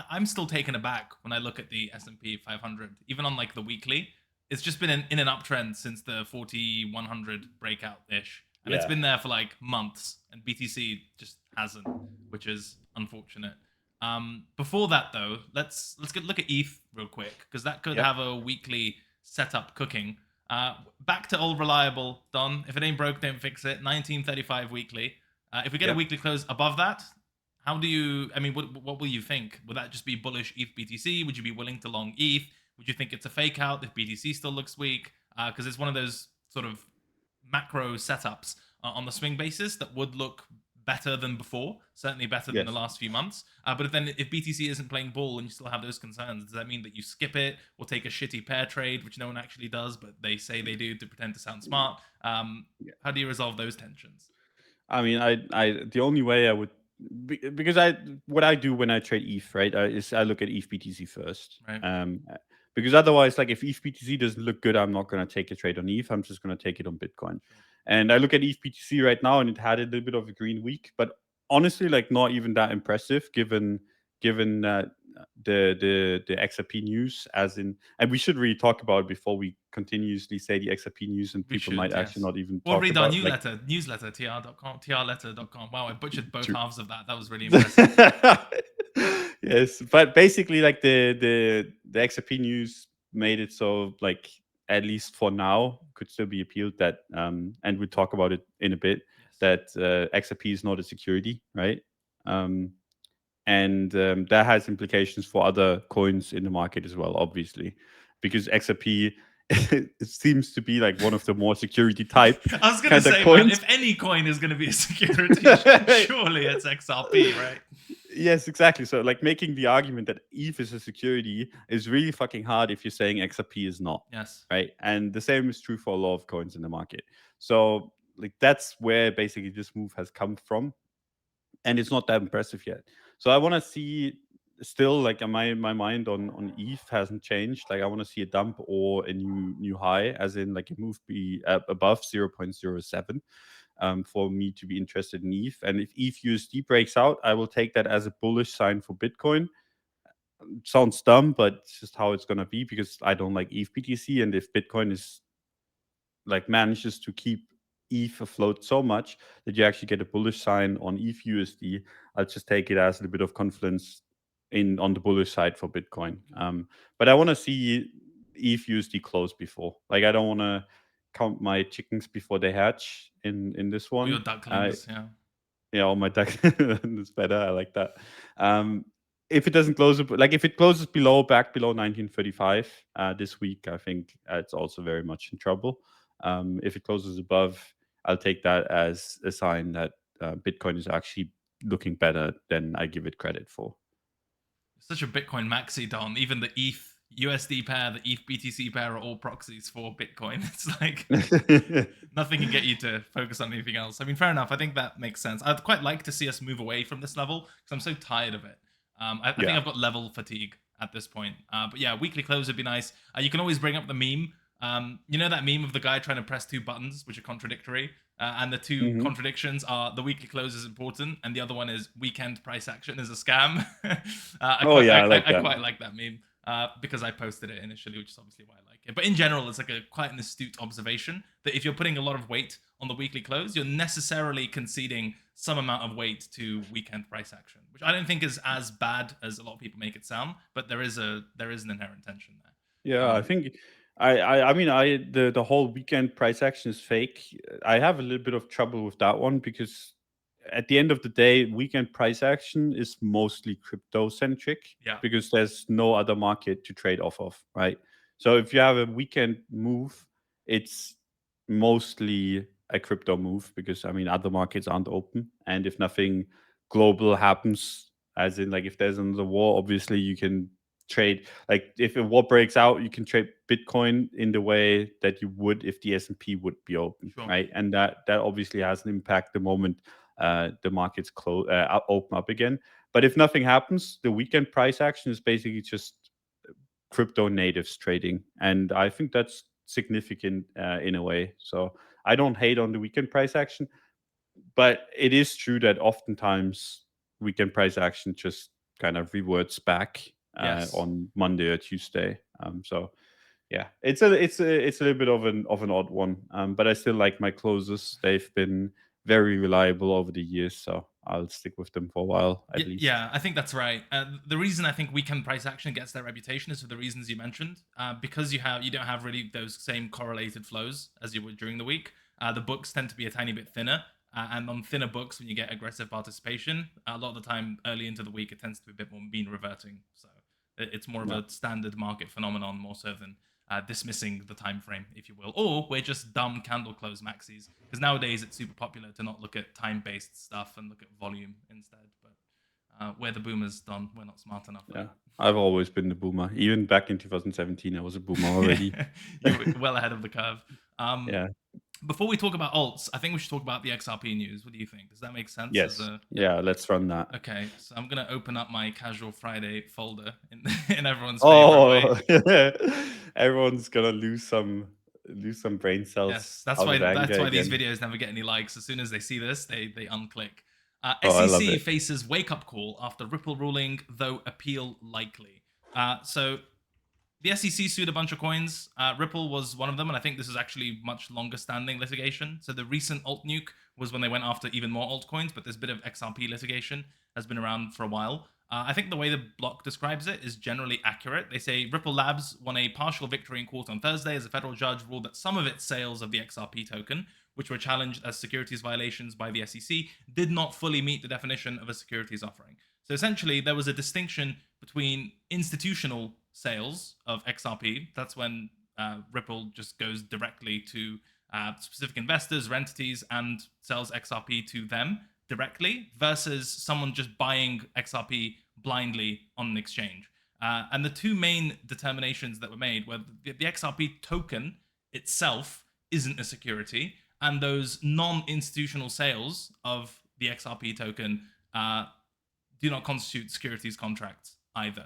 I'm still taken aback when I look at the S&P 500, even on like the weekly. It's just been in an uptrend since the 40-100 breakout ish, and it's been there for like months. And BTC just hasn't, which is unfortunate. Before that though, let's look at ETH real quick, because that could have a weekly setup cooking. Back to old reliable, Don. If it ain't broke, don't fix it. 1935 weekly. If we get a weekly close above that, how do you? I mean, what will you think? Would that just be bullish ETH BTC? Would you be willing to long ETH? Would you think it's a fake out if BTC still looks weak? Because it's one of those sort of macro setups on the swing basis that would look better than before, certainly better than the last few months. But if BTC isn't playing ball and you still have those concerns, does that mean that you skip it or take a shitty pair trade, which no one actually does, but they say they do to pretend to sound smart? How do you resolve those tensions? I mean, I the only way I would, because what I do when I trade ETH, right, is I look at ETH BTC first. Right. Because otherwise, like if ETH BTC doesn't look good, I'm not going to take a trade on ETH. I'm just going to take it on Bitcoin. And I look at ETH BTC right now, and it had a little bit of a green week, but honestly, like not even that impressive given the XRP news, as in, and we should really talk about it before we continuously say the XRP news, and people might actually not even or talk read about our newsletter, newsletter, trletter.com. Wow, I butchered both halves of that. That was really impressive. Yes, but basically, like the XRP news made it so, like, at least for now, could still be appealed that, and we'll talk about it in a bit, that XRP is not a security, right? And that has implications for other coins in the market as well, obviously, because XRP it seems to be like one of the more security type. I was gonna say, coins. Man, if any coin is gonna be a security, surely it's XRP, right? Yes, exactly. So like making the argument that ETH is a security is really fucking hard if you're saying XRP is not. Yes. Right. And the same is true for a lot of coins in the market. So like that's where basically this move has come from. And it's not that impressive yet. So I want to see still like my mind on ETH hasn't changed. Like I want to see a dump or a new high, as in like a move be above 0.07 for me to be interested in ETH. And if ETH USD breaks out, I will take that as a bullish sign for Bitcoin. Sounds dumb, but it's just how it's gonna be because I don't like ETH BTC, and if Bitcoin is like manages to keep ETH afloat so much that you actually get a bullish sign on ETH USD, I'll just take it as a bit of confidence in on the bullish side for Bitcoin. But I want to see ETH USD close before. Like I don't want to count my chickens before they hatch in this Or your one. ducklings, yeah. Yeah, all my ducks is better. I like that. If it doesn't close, like if it closes back below 1935 this week, I think it's also very much in trouble. If it closes above, I'll take that as a sign that Bitcoin is actually looking better than I give it credit for. Such a Bitcoin maxi, Don. Even the ETH USD pair, the ETH BTC pair are all proxies for Bitcoin. It's like nothing can get you to focus on anything else. I mean, fair enough. I think that makes sense. I'd quite like to see us move away from this level because I'm so tired of it. I think Yeah. I've got level fatigue at this point. But yeah, weekly close would be nice. You can always bring up the meme. You know that meme of the guy trying to press two buttons, which are contradictory, and the two Hmm. contradictions are the weekly close is important, and the other one is weekend price action is a scam. I Oh quite, yeah, I like I that. quite like that meme because I posted it initially, which is obviously why I like it. But in general, it's like a quite an astute observation that if you're putting a lot of weight on the weekly close, you're necessarily conceding some amount of weight to weekend price action, which I don't think is as bad as a lot of people make it sound. But there is an inherent tension there. Yeah, I think I mean the whole weekend price action is fake. I have a little bit of trouble with that one because at the end of the day, weekend price action is mostly crypto centric Yeah, because there's no other market to trade off of, right? So if you have a weekend move, it's mostly a crypto move because I mean other markets aren't open, and if nothing global happens, as in like if there's another war, obviously you can trade, like if a war breaks out, you can trade Bitcoin in the way that you would if the S&P would be open, sure. right? And that obviously has an impact the moment the markets open up again. But if nothing happens, the weekend price action is basically just crypto natives trading, and I think that's significant in a way. So I don't hate on the weekend price action, but it is true that oftentimes weekend price action just kind of reverts back Yes. on Monday or Tuesday. So yeah, it's a little bit of an odd one. But I still like my closes. They've been very reliable over the years, so I'll stick with them for a while at least. Yeah, I think that's right. The reason I think weekend price action gets that reputation is for the reasons you mentioned. Because you don't have really those same correlated flows as you would during the week. The books tend to be a tiny bit thinner, and on thinner books, when you get aggressive participation, a lot of the time early into the week, it tends to be a bit more mean reverting. So it's more of Yeah. a standard market phenomenon more so than dismissing the time frame, if you will, or we're just dumb candle close maxis because nowadays it's super popular to not look at time based stuff and look at volume instead. But we're the boomers, Don. We're not smart enough for Yeah. I've always been the boomer. Even back in 2017, I was a boomer already. that. You're well ahead of the curve. Um, Yeah. Before we talk about alts, I think we should talk about the XRP news. What do you think? Does that make sense? As Yes. a Yeah. Let's run that. okay, so I'm gonna open up my Casual Friday folder in in everyone's favorite way. Oh, everyone's gonna lose some brain cells Yes, out of that's anger why these again. videos never get any likes. As soon as they see this, they unclick. Oh, I love SEC it. faces wake up call after Ripple ruling, though appeal likely. So the SEC sued a bunch of coins. Ripple was one of them, and I think this is actually much longer standing litigation. So the recent alt nuke was when they went after even more altcoins, but this bit of XRP litigation has been around for a while. I think the way the block describes it is generally accurate. They say Ripple Labs won a partial victory in court on Thursday as a federal judge ruled that some of its sales of the XRP token, which were challenged as securities violations by the SEC, did not fully meet the definition of a securities offering. So essentially, there was a distinction between institutional sales of XRP. That's when Ripple just goes directly to specific investors or entities and sells XRP to them. directly versus someone just buying XRP blindly on an exchange. And the two main determinations that were made were the XRP token itself isn't a security, and those non-institutional sales of the XRP token do not constitute securities contracts either.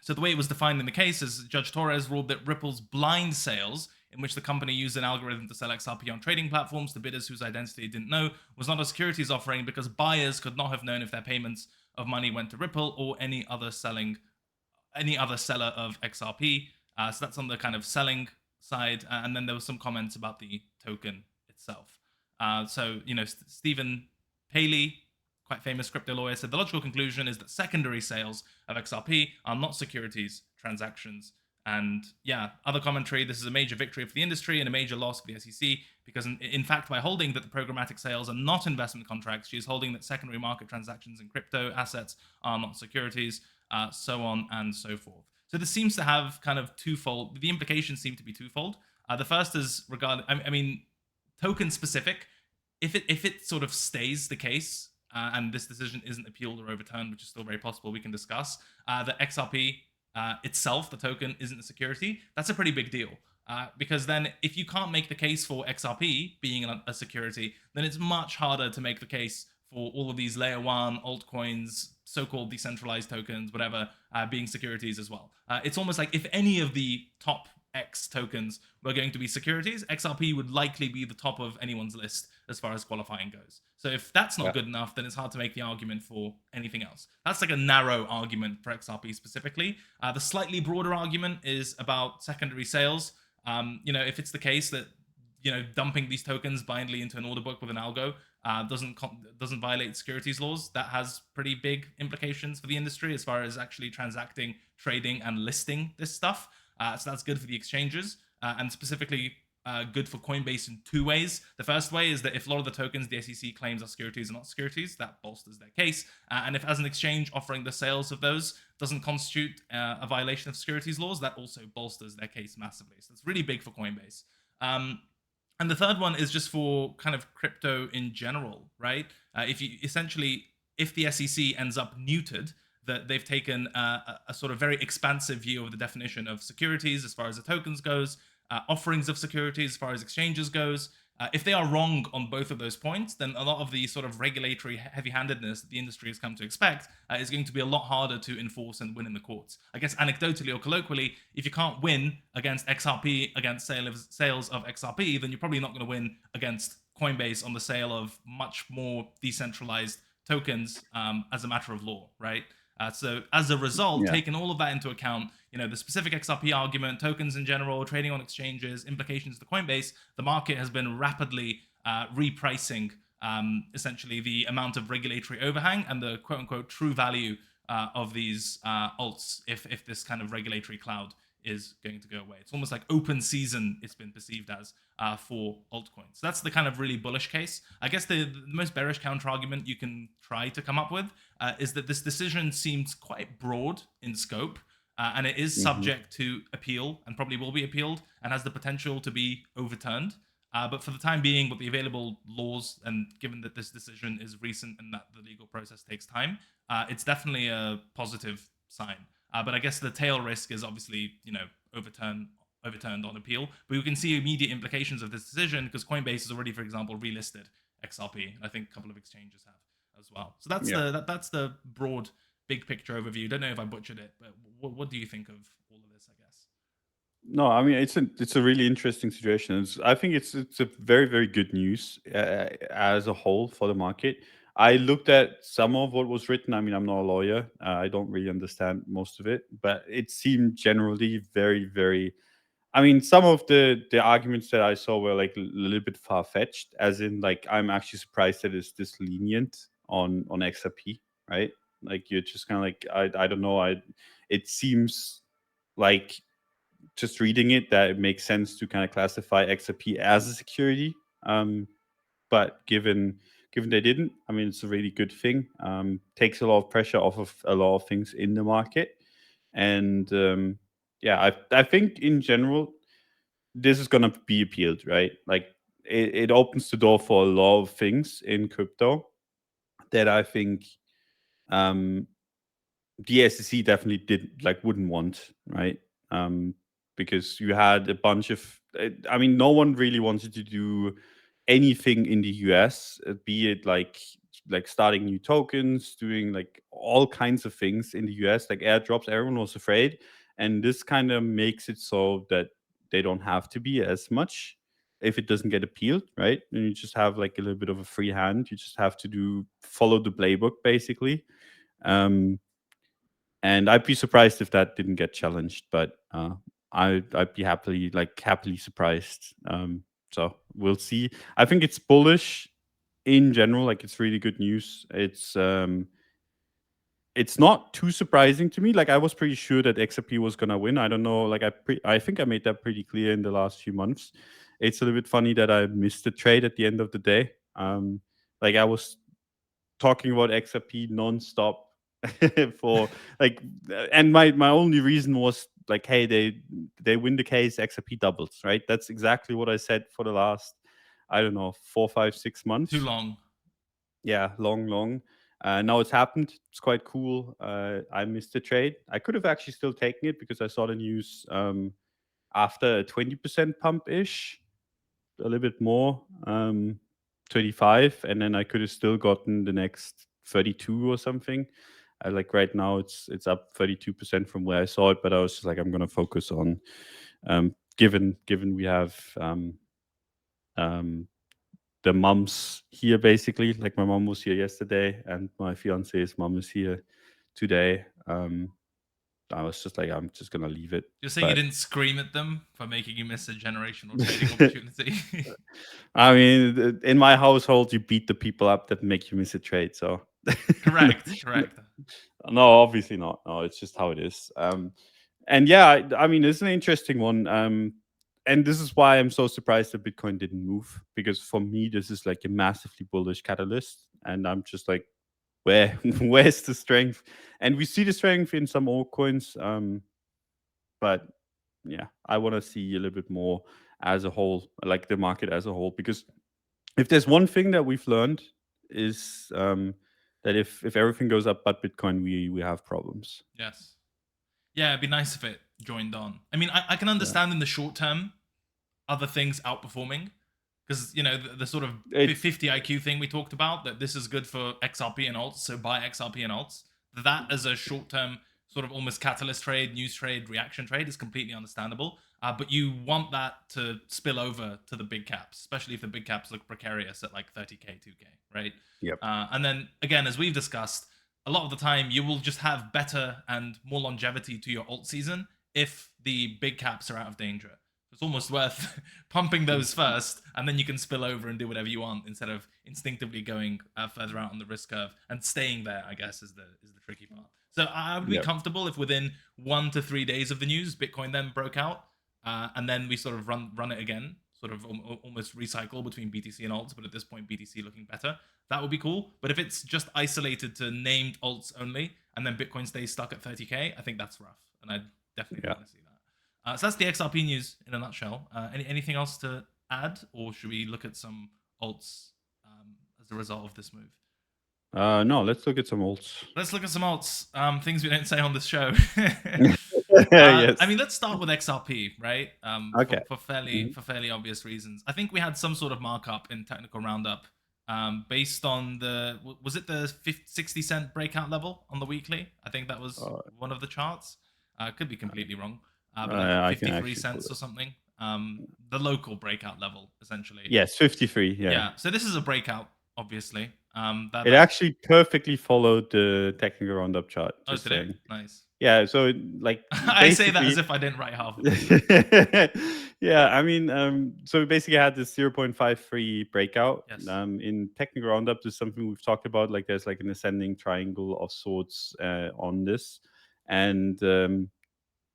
So the way it was defined in the case is Judge Torres ruled that Ripple's blind sales, in which the company used an algorithm to sell XRP on trading platforms to bidders whose identity it didn't know, was not a securities offering because buyers could not have known if their payments of money went to Ripple or any other seller of XRP. So that's on the kind of selling side. And then there was some comments about the token itself. So, Stephen Paley, quite famous crypto lawyer, said the logical conclusion is that secondary sales of XRP are not securities transactions. And yeah, other commentary, this is a major victory for the industry and a major loss for the SEC because in fact, by holding that the programmatic sales are not investment contracts, she is holding that secondary market transactions in crypto assets are not securities, so on and so forth. So this seems to have kind of twofold, the implications seem to be twofold. The first is regarding, token specific, if it sort of stays the case, and this decision isn't appealed or overturned, which is still very possible, we can discuss, the XRP itself, the token, isn't a security, that's a pretty big deal. Because then if you can't make the case for XRP being a security, then it's much harder to make the case for all of these layer one altcoins, so-called decentralized tokens, whatever, being securities as well. It's almost like if any of the top X tokens were going to be securities, XRP would likely be the top of anyone's list as far as qualifying goes. So if that's not good enough, then it's hard to make the argument for anything else. That's like a narrow argument for XRP specifically. The slightly broader argument is about secondary sales. If it's the case that dumping these tokens blindly into an order book with an algo doesn't violate securities laws, that has pretty big implications for the industry as far as actually transacting, trading, and listing this stuff. So that's good for the exchanges, and specifically good for Coinbase in two ways. The first way is that if a lot of the tokens the SEC claims are securities are not securities, that bolsters their case. And if as an exchange offering the sales of those doesn't constitute a violation of securities laws, that also bolsters their case massively. So it's really big for Coinbase. And the third one is just for kind of crypto in general, right? If the SEC ends up neutered, that they've taken a sort of very expansive view of the definition of securities as far as the tokens goes, offerings of securities as far as exchanges goes. If they are wrong on both of those points, then a lot of the sort of regulatory heavy-handedness that the industry has come to expect is going to be a lot harder to enforce and win in the courts. I guess anecdotally or colloquially, if you can't win against XRP, against sales of XRP, then you're probably not going to win against Coinbase on the sale of much more decentralized tokens as a matter of law, right? So as a result, taking all of that into account, the specific XRP argument, tokens in general, trading on exchanges, implications to Coinbase, the market has been rapidly repricing essentially the amount of regulatory overhang and the quote-unquote true value of these alts if this kind of regulatory cloud is going to go away. It's almost like open season, it's been perceived as for altcoins. So that's the kind of really bullish case. I guess the most bearish counter argument you can try to come up with is that this decision seems quite broad in scope, and it is subject to appeal and probably will be appealed and has the potential to be overturned. But for the time being, with the available laws, and given that this decision is recent and that the legal process takes time, it's definitely a positive sign. But I guess the tail risk is obviously, overturned on appeal. But we can see immediate implications of this decision because Coinbase has already, for example, relisted XRP. I think a couple of exchanges have as well. So that's that's the broad, big picture overview. Don't know if I butchered it, but what do you think of all of this? I guess. No, I mean it's a really interesting situation. I think it's a very, very good news as a whole for the market. I looked at some of what was written. I mean, I'm not a lawyer. I don't really understand most of it, but it seemed generally very, very. I mean, some of the arguments that I saw were like a little bit far fetched. As in, like, I'm actually surprised that it's this lenient on XRP, right? Like, you're just kind of like, I don't know. It seems like, just reading it, that it makes sense to kind of classify XRP as a security. But given they didn't, I mean, it's a really good thing. Takes a lot of pressure off of a lot of things in the market. And I think in general, this is going to be appealed, right? Like, it opens the door for a lot of things in crypto that I think the SEC definitely wouldn't want, right? Because you had a bunch of, I mean, no one really wanted to do anything in the US, be it like starting new tokens, doing like all kinds of things in the US, like airdrops. Everyone was afraid, and this kind of makes it so that they don't have to be as much if it doesn't get appealed, right? And you just have like a little bit of a free hand. You just have to follow the playbook basically. And I'd be surprised if that didn't get challenged, but I'd be happily surprised. So we'll see. I think it's bullish in general. Like, it's really good news. It's not too surprising to me. Like, I was pretty sure that XRP was gonna win. I don't know. Like, I think I made that pretty clear in the last few months. It's a little bit funny that I missed the trade at the end of the day. Like, I was talking about XRP nonstop for like, and my only reason was like, hey, they win the case, XRP doubles, right? That's exactly what I said for the last, I don't know, 4, 5, 6 months. Too long. Yeah, long. Now it's happened. It's quite cool. I missed the trade. I could have actually still taken it because I saw the news after a 20% pump ish, a little bit more, 25, and then I could have still gotten the next 32 or something. Like right now, it's up 32% from where I saw it, but I was just like, I'm gonna focus on, given we have the moms here basically. Like, my mom was here yesterday, and my fiance's mom is here today. I was just like, I'm just gonna leave it. You're saying you But didn't scream at them for making you miss a generational trading opportunity? I mean, in my household, you beat the people up that make you miss a trade. So Correct. No, obviously not. No, it's just how it is. And yeah, I mean, it's an interesting one. And this is why I'm so surprised that Bitcoin didn't move, because for me, this is like a massively bullish catalyst, and I'm just like, where's the strength? And we see the strength in some altcoins, but yeah, I want to see a little bit more as a whole, like the market as a whole, because if there's one thing that we've learned is that if everything goes up but Bitcoin, we have problems. Yes. Yeah, it'd be nice if it joined on. I mean, I can understand in the short term other things outperforming, because the sort of It's 50 IQ thing we talked about, that this is good for XRP and alts, so buy XRP and alts. That as a short term sort of almost catalyst trade, news trade, reaction trade is completely understandable. But you want that to spill over to the big caps, especially if the big caps look precarious at like 30K, 2K, right? Yep. And then again, as we've discussed, a lot of the time you will just have better and more longevity to your alt season if the big caps are out of danger. It's almost worth pumping those first, and then you can spill over and do whatever you want instead of instinctively going further out on the risk curve and staying there. I guess is the tricky part. So I would be Yep. comfortable if within 1 to 3 days of the news, Bitcoin then broke out, and then we sort of run it again, sort of almost recycle between BTC and alts. But at this point, BTC looking better. That would be cool. But if it's just isolated to named alts only, and then Bitcoin stays stuck at 30K, I think that's rough, and I definitely want to see that. So that's the XRP news in a nutshell. Anything else to add, or should we look at some alts as a result of this move? No, let's look at some alts. Let's look at some alts. Things we don't say on this show. Yes. I mean, let's start with XRP, right? Okay. For fairly obvious reasons. I think we had some sort of markup in Technical Roundup, based on was it the 60 cent breakout level on the weekly? I think that was one of the charts. Could be completely wrong. But like 53 cents or something. The local breakout level, essentially. Yes, 53. Yeah. So this is a breakout, obviously. It actually perfectly followed the technical roundup chart. Just saying. Nice. Yeah. So like, I say that as if I didn't write half of it. Yeah, I mean, so we basically had this 0.53 breakout. Yes. In technical roundup, there's something we've talked about. Like, there's like an ascending triangle of sorts on this, and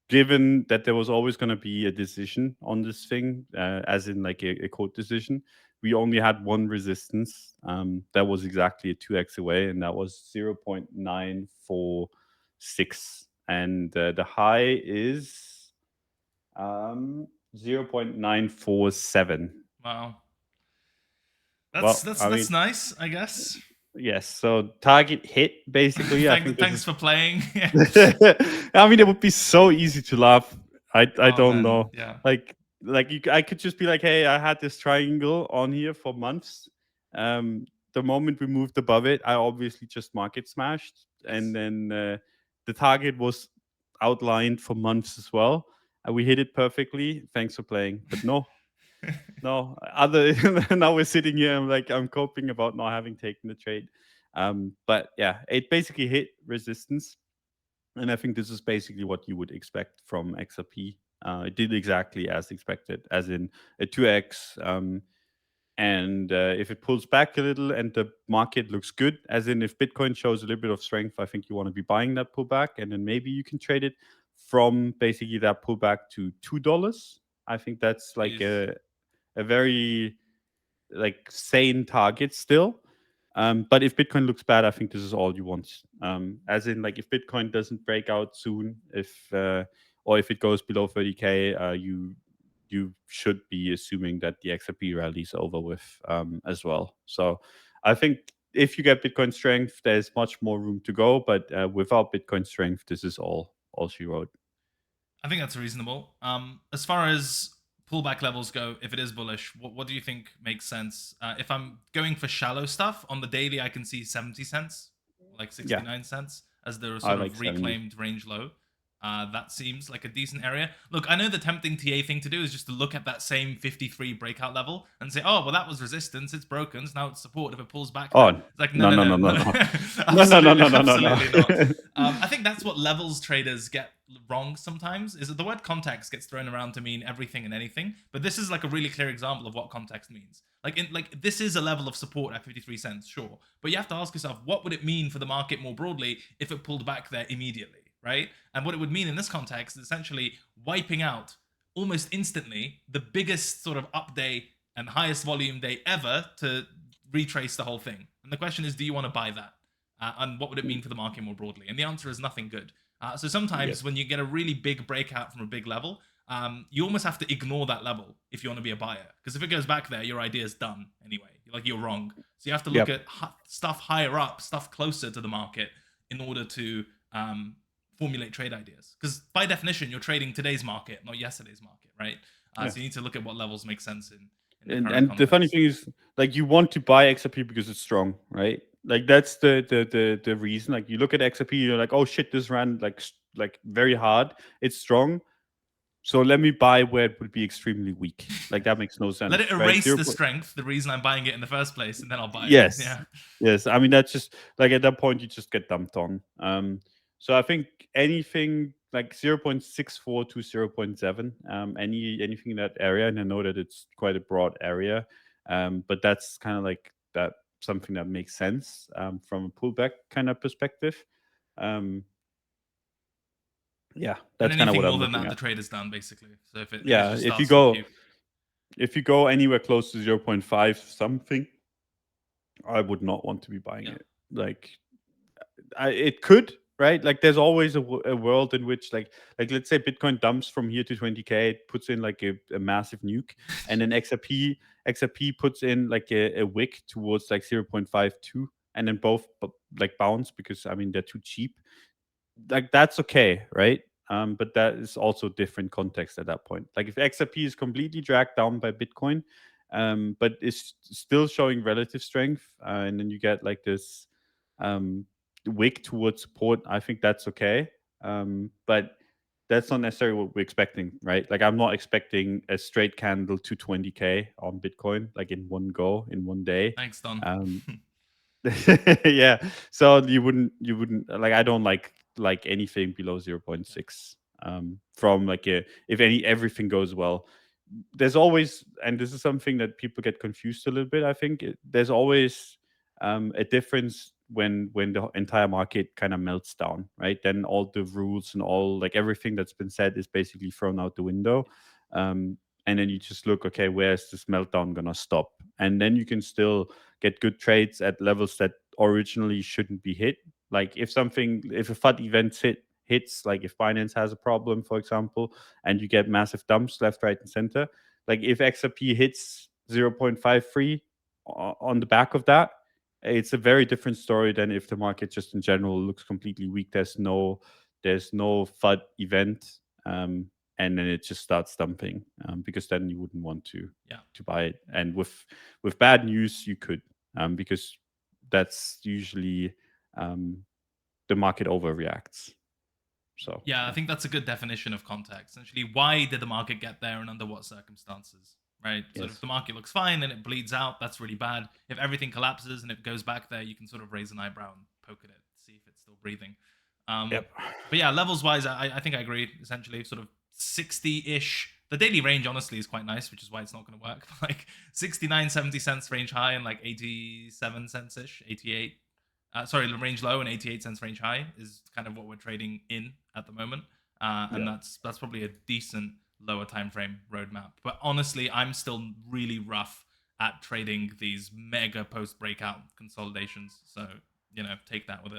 given that there was always going to be a decision on this thing, as in like a court decision, we only had one resistance. That was exactly a 2x away, and that was 0.946. And the high is 0.947. Wow. That's I that's mean, nice, I guess. yes. So target hit basically. I think this Thanks is. for playing. I mean, it would be so easy to laugh. I Oh don't man, know. yeah. I could just be like, hey, I had this triangle on here for months. Um, the moment we moved above it, I obviously just market smashed, Yes. and then the target was outlined for months as well. We hit it perfectly. Thanks for playing, but no, no. Other now we're sitting here. I'm coping about not having taken the trade. But yeah, it basically hit resistance, and I think this is basically what you would expect from XRP. It did exactly as expected, as in a 2x. And if it pulls back a little and the market looks good, as in if Bitcoin shows a little bit of strength, I think you want to be buying that pullback, and then maybe you can trade it from basically that pullback to $2. I think that's like Jeez. a very like sane target still. But if Bitcoin looks bad, I think this is all you want. As in, like if Bitcoin doesn't break out soon, if or if it goes below 30K, you should be assuming that the XRP rally is over with as well. So I think if you get Bitcoin strength, there's much more room to go. But without Bitcoin strength, this is all she wrote. I think that's reasonable. As far as pullback levels go, if it is bullish, what do you think makes sense? If I'm going for shallow stuff on the daily, I can see 70 cents, like Yeah, 69 cents as the I sort like of 70. reclaimed range low. That seems like a decent area. Look, I know the tempting TA thing to do is just to look at that same 53 breakout level and say, oh, well, that was resistance. It's broken. So now it's support. If it pulls back Oh there, it's like, no, no no, no no, no no no, no no no no absolutely, no no no no. absolutely not. I think that's what levels traders get wrong sometimes, is that the word context gets thrown around to mean everything and anything, but this is like a really clear example of what context means. Like this is a level of support at 53 cents, sure, but you have to ask yourself, what would it mean for the market more broadly if it pulled back there immediately, right? And what it would mean in this context is essentially wiping out almost instantly the biggest sort of up day and highest volume day ever to retrace the whole thing. And the question is, do you want to buy that? And what would it mean for the market more broadly? And the answer is nothing good. So sometimes Yes. when you get a really big breakout from a big level, you almost have to ignore that level if you want to be a buyer. Because if it goes back there, your idea is done anyway. Like you're wrong. So you have to look Yep. at stuff higher up, stuff closer to the market in order to formulate trade ideas. Because by definition, you're trading today's market, not yesterday's market, right? Yeah. So you need to look at what levels make sense in the and current and the funny context. thing is, like, you want to buy XRP because it's strong, right? Like that's the reason. Like you look at XRP, you're like, oh shit, this ran like very hard. It's strong, so let me buy where it would be extremely weak. Like that makes no Let it sense, right? erase the strength, the reason I'm buying it in the first place, and then I'll buy it. Yes, Yeah. yes. I mean, that's just like at that point you just get dumped on. So I think anything like 0.64 to 0.7, anything in that area, and I know that it's quite a broad area, but that's kind of like that something that makes sense from a pullback kind of perspective. Um, yeah, And that's kind of anything what more I'm than looking that, the at. trade is done basically. So if it Yeah, just starts to puke, if you go anywhere close to 0.5 something, I would not want to be buying yeah, it. Like it could, right? Like there's always a world in which like let's say Bitcoin dumps from here to 20K, it puts in like a massive nuke, and then XRP puts in like a wick towards like 0.52, and then both like bounce because I mean they're too cheap. Like that's okay, right? But that is also different context at that point. Like if XRP is completely dragged down by Bitcoin, but is still showing relative strength, and then you get like this um, wick towards support, I think that's okay. But that's not necessarily what we're expecting, right? Like I'm not expecting a straight candle to 20K on Bitcoin, like in one go, in one day. thanks, Don. Um, yeah, so you wouldn't like, I don't like anything below 0.6 from like a, if any everything goes well. There's always, and this is something that people get confused a little bit, I think there's always a difference when the entire market kind of melts down, right? Then all the rules and all like everything that's been said is basically thrown out the window. And then you just look, okay, where's this meltdown gonna stop? And then you can still get good trades at levels that originally shouldn't be hit. Like if a FUD event hits, like if Binance has a problem, for example, and you get massive dumps left, right, and center. Like if XRP hits 0.53 on the back of that, it's a very different story than if the market just in general looks completely weak. There's no FUD event, and then it just starts dumping, because then you wouldn't want to buy it. And with bad news, you could, because that's usually the market overreacts. So yeah, I think that's a good definition of context. Essentially, why did the market get there and under what circumstances? Right. So if the market looks fine and it bleeds out, that's really bad. If everything collapses and it goes back there, you can sort of raise an eyebrow and poke at it, see if it's still breathing. But yeah, levels wise, I think I agree. Essentially, sort of 60-ish. The daily range, honestly, is quite nice, which is why it's not going to work. Like 69, 70 cents range high and like 87 cents ish, 88. Sorry, range low and 88 cents range high is kind of what we're trading in at the moment. And that's probably a decent lower time frame roadmap. But honestly, I'm still really rough at trading these mega post breakout consolidations. So, take that with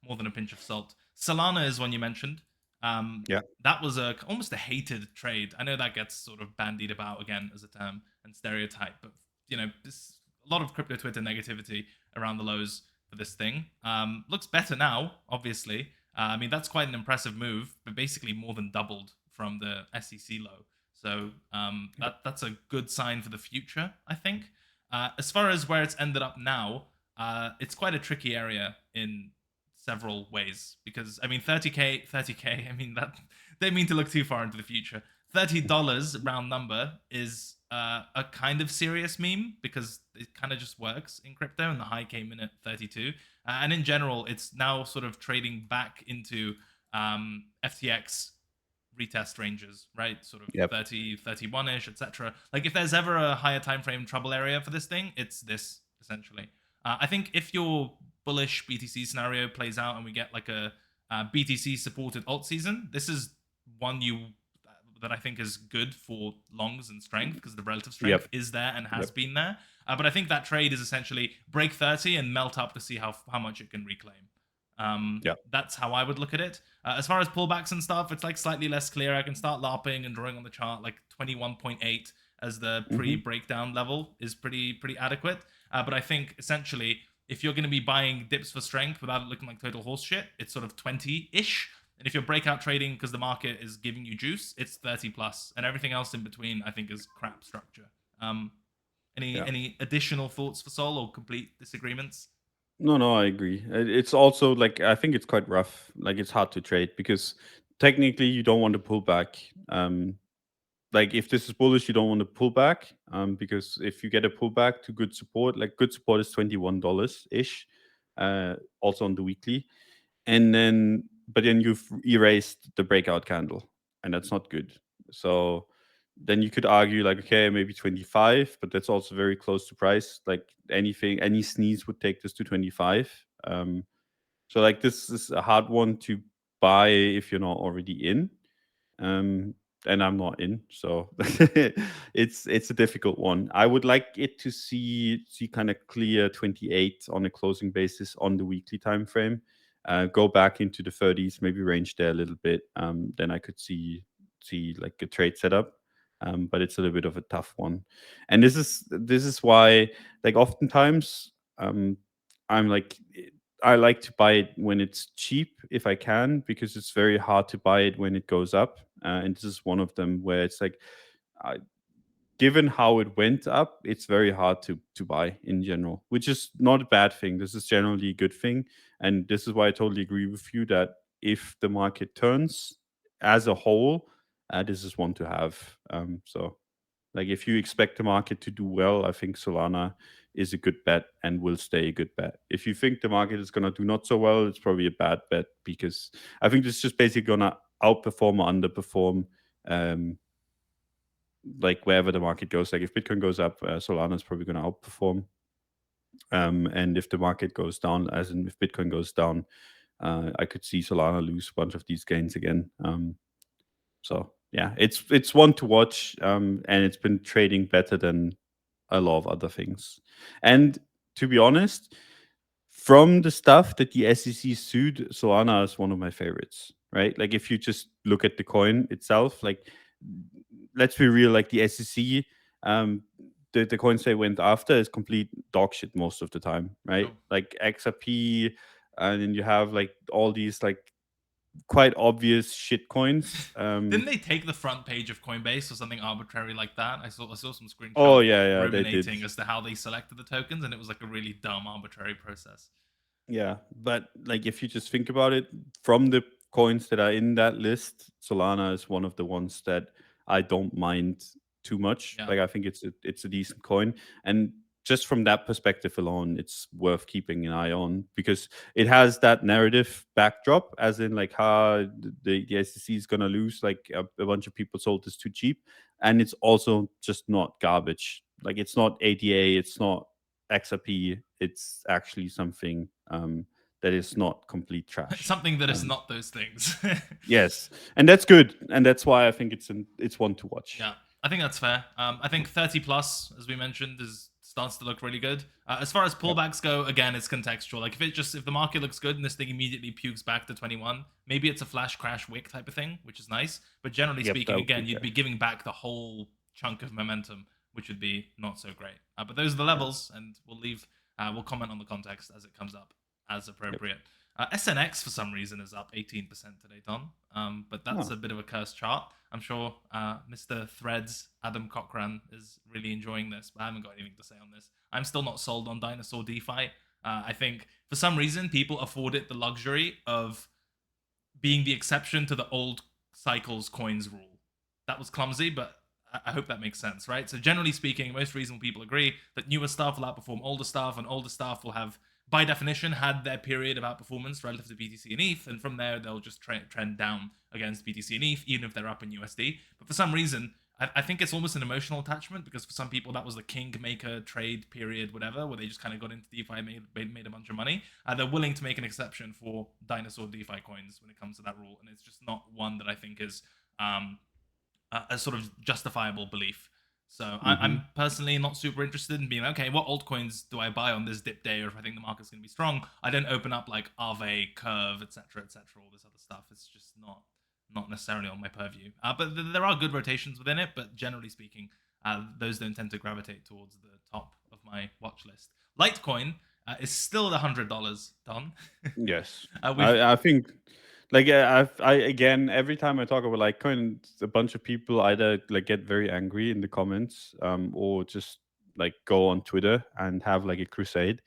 more than a pinch of salt. Solana is one you mentioned. That was almost a hated trade. I know that gets sort of bandied about again as a term and stereotype, but this a lot of crypto Twitter negativity around the lows for this thing. Looks better now, obviously. I mean, that's quite an impressive move, but basically more than doubled from the SEC low. So that's a good sign for the future, I think. As far as where it's ended up now, it's quite a tricky area in several ways, because I mean 30k, I mean, that they mean to look too far into the future. $30 round number is a kind of serious meme, because it kind of just works in crypto, and the high came in at 32, and in general it's now sort of trading back into FTX retest ranges, right? Sort of 30, 31ish, etc. Like if there's ever a higher time frame trouble area for this thing, it's this essentially. I think if your bullish BTC scenario plays out and we get like a BTC supported alt season, this is one that I think is good for longs and strength, because the relative strength is there and has been there. But I think that trade is essentially break 30 and melt up to see how much it can reclaim. That's how I would look at it. As far as pullbacks and stuff, it's like slightly less clear. I can start LARPing and drawing on the chart like 21.8 as the pre-breakdown level is pretty adequate. But I think essentially, if you're going to be buying dips for strength without it looking like total horse shit, it's sort of 20-ish. And if you're breakout trading because the market is giving you juice, it's 30 plus. And everything else in between, I think, is crap structure. Any additional thoughts for Sol, or complete disagreements? No, I agree. It's also like, I think it's quite rough. Like it's hard to trade because technically you don't want to pull back. Like if this is bullish, you don't want to pull back, because if you get a pullback to good support, like good support is $21 ish, also on the weekly, but then you've erased the breakout candle, and that's not good. So then you could argue like, okay, maybe 25, but that's also very close to price. Like any sneeze would take this to 25. So like this is a hard one to buy if you're not already in. And I'm not in, so it's a difficult one. I would like it to see kind of clear 28 on a closing basis on the weekly time frame. Go back into the 30s, maybe range there a little bit. Then I could see like a trade setup. But it's a little bit of a tough one, and this is why, like, oftentimes I'm like, I like to buy it when it's cheap if I can, because it's very hard to buy it when it goes up. And this is one of them where it's like, uh, given how it went up, it's very hard to buy in general, which is not a bad thing. This is generally a good thing. And this is why I totally agree with you that if the market turns as a whole, this is one to have. So like if you expect the market to do well, I think Solana is a good bet and will stay a good bet. If you think the market is going to do not so well, it's probably a bad bet, because I think it's just basically going to outperform or underperform, like wherever the market goes. Like if Bitcoin goes up, Solana is probably going to outperform. And if the market goes down, as in if Bitcoin goes down, I could see Solana lose a bunch of these gains again. So yeah, it's one to watch, and it's been trading better than a lot of other things. And to be honest, from the stuff that the SEC sued, Solana is one of my favorites, right? Like if you just look at the coin itself, like let's be real, like the SEC, the coins they went after is complete dog shit most of the time, right? Sure. Like XRP, and then you have like all these like quite obvious shit coins. Didn't they take the front page of Coinbase or something arbitrary like that? I saw some Oh screenshots yeah, they did. ruminating as to how they selected the tokens, and it was like a really dumb arbitrary process. Yeah, but like if you just think about it, from the coins that are in that list, Solana is one of the ones that I don't mind too much. Yeah. Like I think it's a decent coin, and just from that perspective alone, it's worth keeping an eye on because it has that narrative backdrop, as in like how the SEC is gonna lose, like a bunch of people sold this too cheap, and it's also just not garbage. Like it's not ADA, it's not XRP, it's actually something that is not complete trash. Something that is not those things. Yes, and that's good, and that's why I think it's one to watch. Yeah, I think that's fair. I think 30 plus, as we mentioned, is starts to look really good. As far as Yep. pullbacks go, again, it's contextual. Like if the market looks good and this thing immediately pukes back to 21, maybe it's a flash crash wick type of thing, which is nice. But generally Yep, speaking, that would be again, you'd fair. be giving back the whole chunk of momentum, which would be not so great. But those are the Yeah. levels, and we'll comment on the context as it comes up as Yep. appropriate. SNX for some reason is up 18% today, Don. But that's Oh, a bit of a cursed chart. I'm sure Mr. Threads, Adam Cochran, is really enjoying this, but I haven't got anything to say on this. I'm still not sold on Dinosaur DeFi. I think for some reason people afford it the luxury of being the exception to the old cycles coins rule. That was clumsy, but I hope that makes sense, right? So generally speaking, most reasonable people agree that newer stuff will outperform older stuff, and older stuff will have, by definition, had their period of outperformance relative to BTC and ETH, and from there they'll just trend down against BTC and ETH, even if they're up in USD. But for some reason, I think it's almost an emotional attachment because for some people that was the kingmaker trade period, whatever, where they just kind of got into DeFi, made a bunch of money. They're willing to make an exception for dinosaur DeFi coins when it comes to that rule, and it's just not one that I think is a sort of justifiable belief. So mm-hmm. I'm personally not super interested in being okay. What altcoins do I buy on this dip day, or if I think the market's going to be strong? I don't open up like Aave, Curve, etc., etc., all this other stuff. It's just not necessarily on my purview. But there are good rotations within it. But generally speaking, those don't tend to gravitate towards the top of my watch list. Litecoin is still at $100, Don. Yes, We've I think like I again every time I talk about Litecoin, a bunch of people either like get very angry in the comments, or just like go on Twitter and have like a crusade,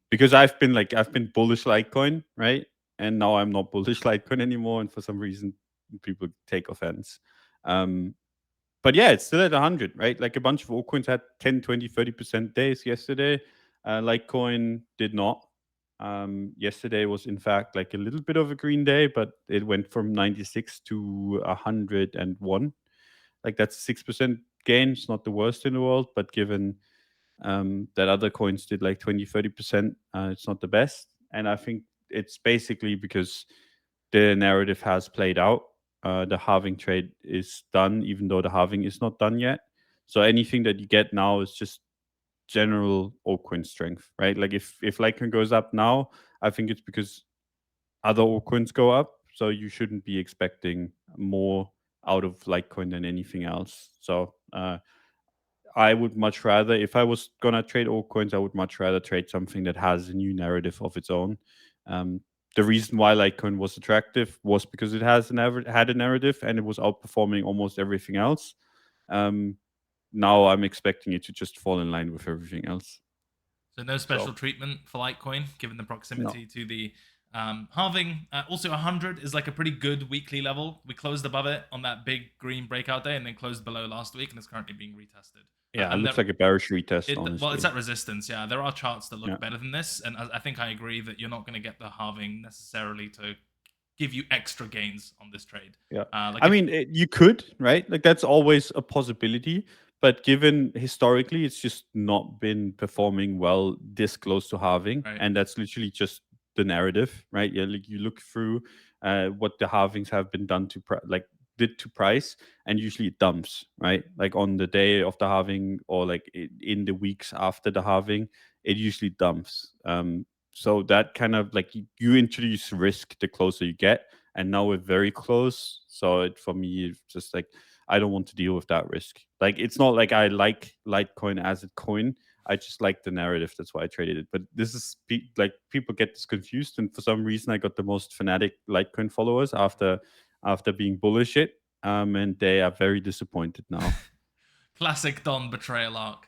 because I've been bullish Litecoin, right, and now I'm not bullish Litecoin anymore, and for some reason people take offense. Um, but yeah, it's still at 100, right? Like a bunch of altcoins had 10, 20, 30% days yesterday. Litecoin did not. Yesterday was in fact like a little bit of a green day, but it went from 96 to 101. Like that's 6% gain. It's not the worst in the world, but given that other coins did like 20, 30%, it's not the best. And I think it's basically because the narrative has played out. The halving trade is done, even though the halving is not done yet. So anything that you get now is just general altcoin strength, right? Like if Litecoin goes up now, I think it's because other altcoins go up. So you shouldn't be expecting more out of Litecoin than anything else. So I would much rather, if I was gonna trade altcoins, I would much rather trade something that has a new narrative of its own. Um, the reason why Litecoin was attractive was because it had a narrative and it was outperforming almost everything else. Um, now I'm expecting it to just fall in line with everything else. So no So special treatment for Litecoin, given the no, proximity to the halving. Also, 100 is like a pretty good weekly level. We closed above it on that big green breakout day, and then closed below last week, and it's currently being retested. yeah, it And looks like a bearish retest, well, it's honestly. at resistance. Yeah, there are charts that Yeah. look better than this, and I think I agree that you're not going to get the halving necessarily to give you extra gains on this trade. Yeah. Like I if mean, you could, right? Like that's always a possibility. But given historically, it's just not been performing well this close to halving. right. And that's literally just the narrative, right? Yeah, like you look through what the halvings have been done to did to price, and usually it dumps, right? Like on the day of the halving or like in the weeks after the halving, it usually dumps. So that kind of like you introduce risk the closer you get, and now we're very close. So it, for me, it's just like I don't want to deal with that risk. Like it's not like I like Litecoin as a coin. I just like the narrative. That's why I traded it. But this is like people get this confused, and for some reason, I got the most fanatic Litecoin followers after being bullish it, and they are very disappointed now. Classic Don betrayal arc.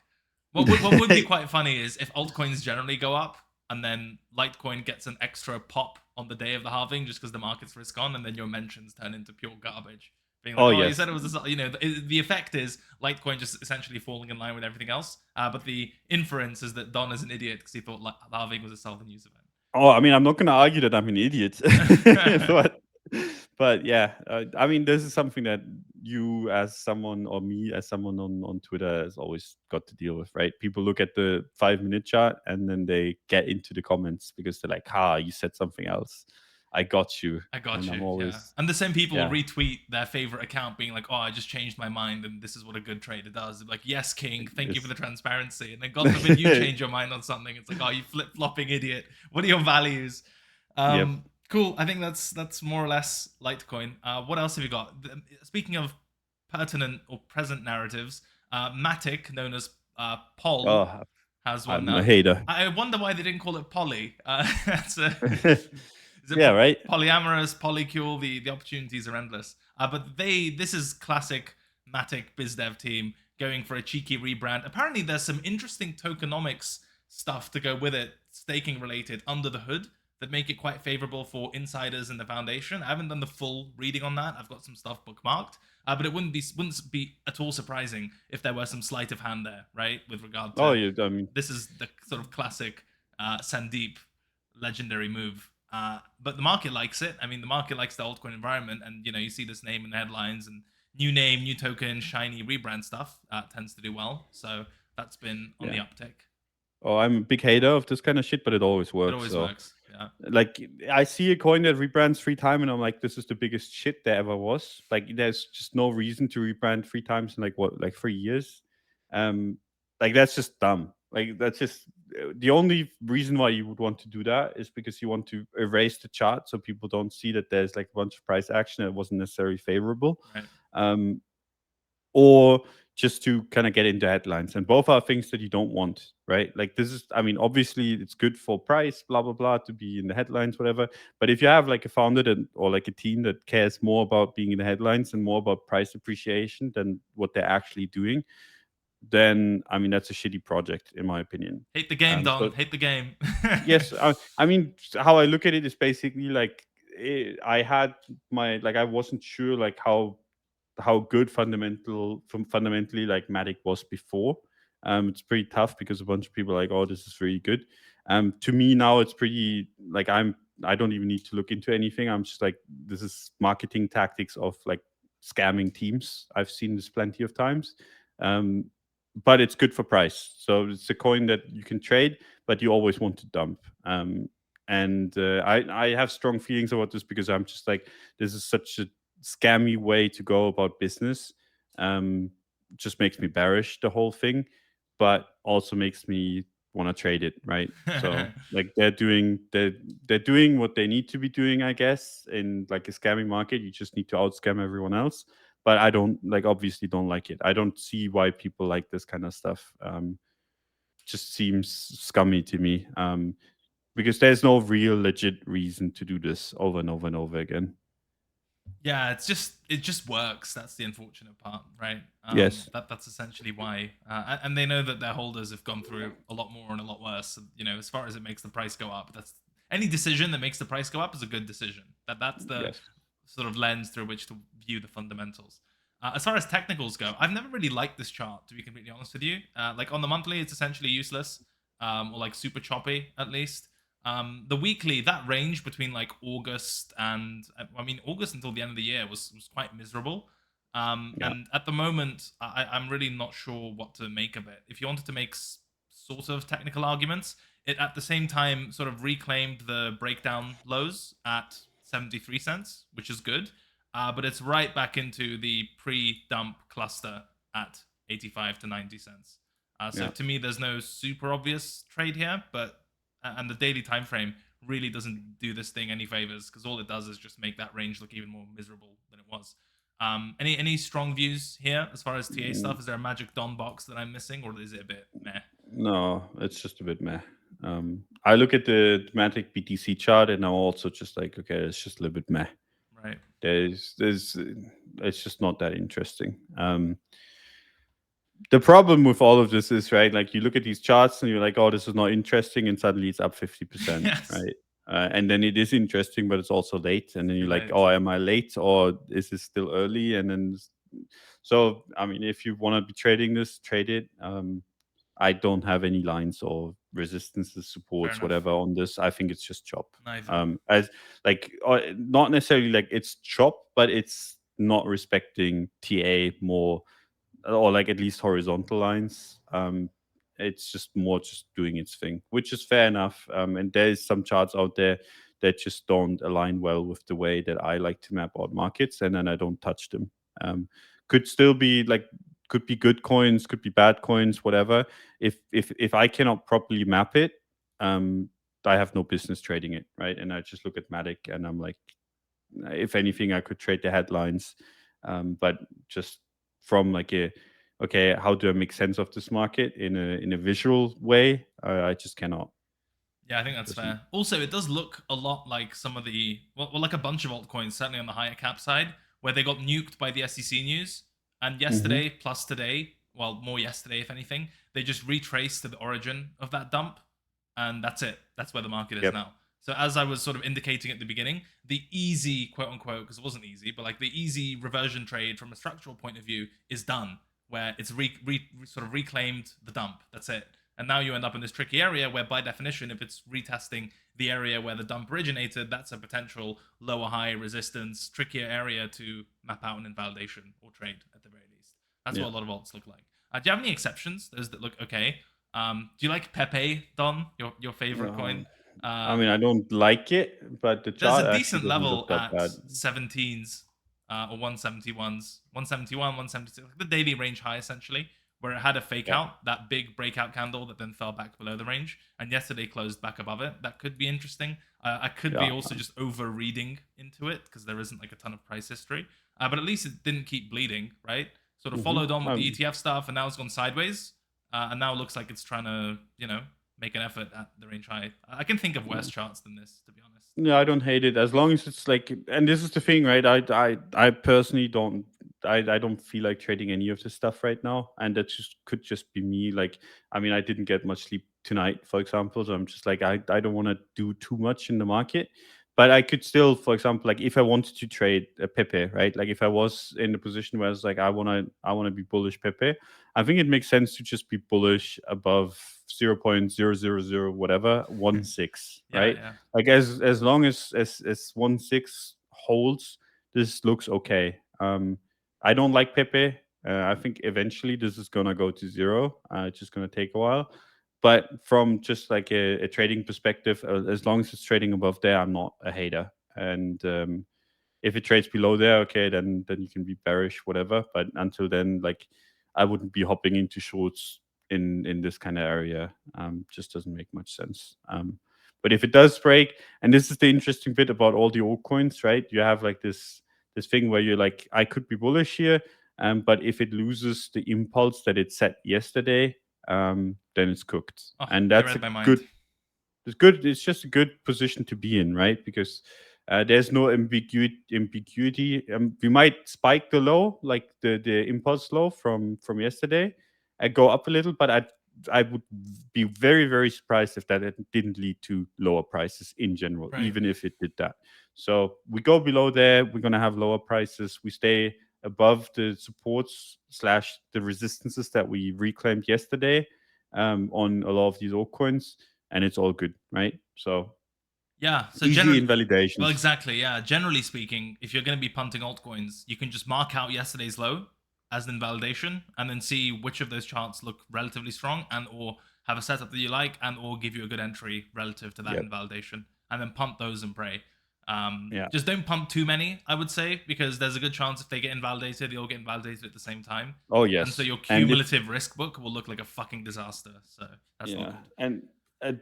What would be quite funny is if altcoins generally go up and then Litecoin gets an extra pop on the day of the halving just because the market's risk on, and then your mentions turn into pure garbage. Being like, Oh oh, you said yes, it was, the effect is Litecoin just essentially falling in line with everything else. But the inference is that Don is an idiot because he thought the halving was a sell the news event. Oh, I mean, I'm not going to argue that I'm an idiot, but yeah, I mean, this is something that you, as someone, or me, as someone on Twitter, has always got to deal with, right? People look at the 5 minute chart and then they get into the comments because they're like, "Ah, you said something else. I got you," I got and I'm you. Yeah. always, And the same people will yeah, retweet their favorite account being like, oh, I just changed my mind and this is what a good trader does. Like, yes, King, thank you for it's the transparency. And then God forbid you change your mind on something. It's like, oh, you flip flopping idiot. What are your values? yep. Cool. I think that's more or less Litecoin. What else have you got? Speaking of pertinent or present narratives, MATIC, known as Pol, Oh, has one I'm a now. hater. I wonder why they didn't call it Poly. That's a is it Yeah, right. polyamorous, polycule? The opportunities are endless. But this is classic Matic BizDev team going for a cheeky rebrand. Apparently, there's some interesting tokenomics stuff to go with it, staking related under the hood that make it quite favorable for insiders in the foundation. I haven't done the full reading on that. I've got some stuff bookmarked, but it wouldn't be at all surprising if there were some sleight of hand there, right? With regard Oh, to yeah. I mean, this is the sort of classic Sandeep legendary move. But the market likes it. I mean, the market likes the altcoin environment, and you see this name in the headlines, and new name, new token, shiny rebrand stuff tends to do well. So that's been on the yeah. uptick. Oh, I'm a big hater of this kind of shit, but it always It works. always So, works. Yeah. like, I see a coin that rebrands 3 times, and I'm like, this is the biggest shit there ever was. Like, there's just no reason to rebrand 3 times in like 3 years. Um, like that's just dumb. Like that's just the only reason why you would want to do that is because you want to erase the chart so people don't see that there's like a bunch of price action that wasn't necessarily favorable. Right. Um, or just to kind of get into headlines. And both are things that you don't want, right? Like this is, I mean, obviously it's good for price, blah blah blah, to be in the headlines, whatever. But if you have like a founder that, or like a team that cares more about being in the headlines and more about price appreciation than what they're actually doing, then I mean that's a shitty project in my opinion. Hate the game, Don. So Hate the game. yes, I mean how I look at it is basically like I had my like I wasn't sure like how good fundamentally like Matic was before. It's pretty tough because a bunch of people are like, oh, this is really good. To me now, it's pretty like I don't even need to look into anything. I'm just like, this is marketing tactics of like scamming teams. I've seen this plenty of times. Um, but it's good for price. So it's a coin that you can trade, but you always want to dump. And I have strong feelings about this because I'm just like, this is such a scammy way to go about business. Um, just makes me bearish the whole thing, but also makes me want to trade it, right? So like they're doing what they need to be doing, I guess, in like a scamming market. You just need to outscam everyone else. But I don't like obviously don't like it. I don't see why people like this kind of stuff. Just seems scummy to me. Because there's no real legit reason to do this over and over and over again. Yeah, it just works. That's the unfortunate part, right? Yes. That's essentially why, and they know that their holders have gone through a lot more and a lot worse. As far as it makes the price go up, that's any decision that makes the price go up is a good decision. That's the Yes. sort of lens through which to view the fundamentals. As far as technicals go, I've never really liked this chart, to be completely honest with you. Like on the monthly, it's essentially useless, or like super choppy at least. The weekly, that range between like August and I mean August until the end of the year was quite miserable. Yeah. And at the moment, I'm really not sure what to make of it. If you wanted to make sort of technical arguments, it at the same time sort of reclaimed the breakdown lows at 73 cents, which is good. But it's right back into the pre-dump cluster at 85 to 90 cents. So Yeah. to me, there's no super obvious trade here, but and the daily time frame really doesn't do this thing any favors because all it does is just make that range look even more miserable than it was. Any strong views here as far as TA stuff? Is there a magic Don box that I'm missing, or is it a bit meh? No, it's just a bit meh. I look at the MATIC BTC chart, and I'm also just like, okay, it's just a little bit meh. Right. It's just not that interesting. The problem with all of this is, right, like you look at these charts and you're like, oh, this is not interesting, and suddenly it's up 50%, Yes. right? And then it is interesting, but it's also late, and then you're like, Late. oh, am I late, or is this still early? And then so I mean, if you want to be trading this, trade it. I don't have any lines or resistances, supports, enough. whatever on this. I think it's just chop. Neither. As like not necessarily like it's chop, but it's not respecting TA more, or like at least horizontal lines. It's just more just doing its thing, which is fair enough. And there's some charts out there that just don't align well with the way that I like to map out markets, and then I don't touch them. Could still be like, could be good coins, could be bad coins, whatever. If I cannot properly map it, I have no business trading it, right? And I just look at Matic and I'm like, if anything, I could trade the headlines, but just from like a, okay, how do I make sense of this market in a visual way? I just cannot. Yeah, I think that's fair. Also, it does look a lot like some of the like a bunch of altcoins, certainly on the higher cap side, where they got nuked by the SEC news. And yesterday plus today, well, more yesterday if anything, they just retraced to the origin of that dump, and that's it. That's where the market is Yep. now. So as I was sort of indicating at the beginning, the easy quote unquote, because it wasn't easy, but like the easy reversion trade from a structural point of view is done, where it's sort of reclaimed the dump. That's it. And now you end up in this tricky area where, by definition, if it's retesting the area where the dump originated, that's a potential lower high resistance, trickier area to map out an invalidation or trade at the very least. That's what a lot of alts look like. Do you have any exceptions? Those that look okay? Do you like PEPE, Don? Your favorite coin? I mean, I don't like it, but the There's chart a actually decent doesn't level look that at bad. 17s or 171s, 171, 176, the daily range high essentially, where it had a fake Yeah. out, that big breakout candle that then fell back below the range, and yesterday closed back above it. That could be interesting. I could be Yeah. also just over reading into it because there isn't like a ton of price history, but at least it didn't keep bleeding, right? Sort of followed on with the ETF stuff, and now it's gone sideways, and now it looks like it's trying to, make an effort at the range high. I can think of worse charts than this, to be honest. Yeah, I don't hate it as long as it's like, and this is the thing, right? I personally don't, I don't feel like trading any of this stuff right now, and that just could just be me. Like, I mean, I didn't get much sleep tonight, for example, so I'm just like, I don't want to do too much in the market, but I could still, for example, like if I wanted to trade a Pepe, right? Like if I was in the position where it's like I wanna be bullish Pepe, I think it makes sense to just be bullish above 0.000 whatever 1.6, right? Yeah. Like as long as 1.6 holds, this looks okay. I don't like Pepe. I think eventually this is gonna go to zero. It's just gonna take a while. But from just like a trading perspective, as long as it's trading above there, I'm not a hater. And if it trades below there, okay, then you can be bearish, whatever. But until then, like I wouldn't be hopping into shorts in this kind of area. Just doesn't make much sense. But if it does break, and this is the interesting bit about all the altcoins, right? You have like this thing where you're like, I could be bullish here, but if it loses the impulse that it set yesterday, then it's cooked, Oh, and you that's read a my mind. good. It's good. It's just a good position to be in, right? Because there's no ambiguity. We might spike the low, like the impulse low from yesterday, and go up a little, but I would be very, very surprised if that didn't lead to lower prices in general, Right. even if it did that. So we go below there, we're gonna have lower prices. We stay above the supports slash the resistances that we reclaimed yesterday on a lot of these altcoins, and it's all good, right? So Yeah. So easy generally, well, invalidations. exactly. Yeah. Generally speaking, if you're going to be punting altcoins, you can just mark out yesterday's low as an invalidation, and then see which of those charts look relatively strong, and or have a setup that you like, and or give you a good entry relative to that Yep. invalidation, and then pump those and pray. Yeah. Just don't pump too many, I would say, because there's a good chance if they get invalidated, they all get invalidated at the same time. Oh And so yes. your And if cumulative risk book will look like a fucking disaster. So that's not yeah, good. and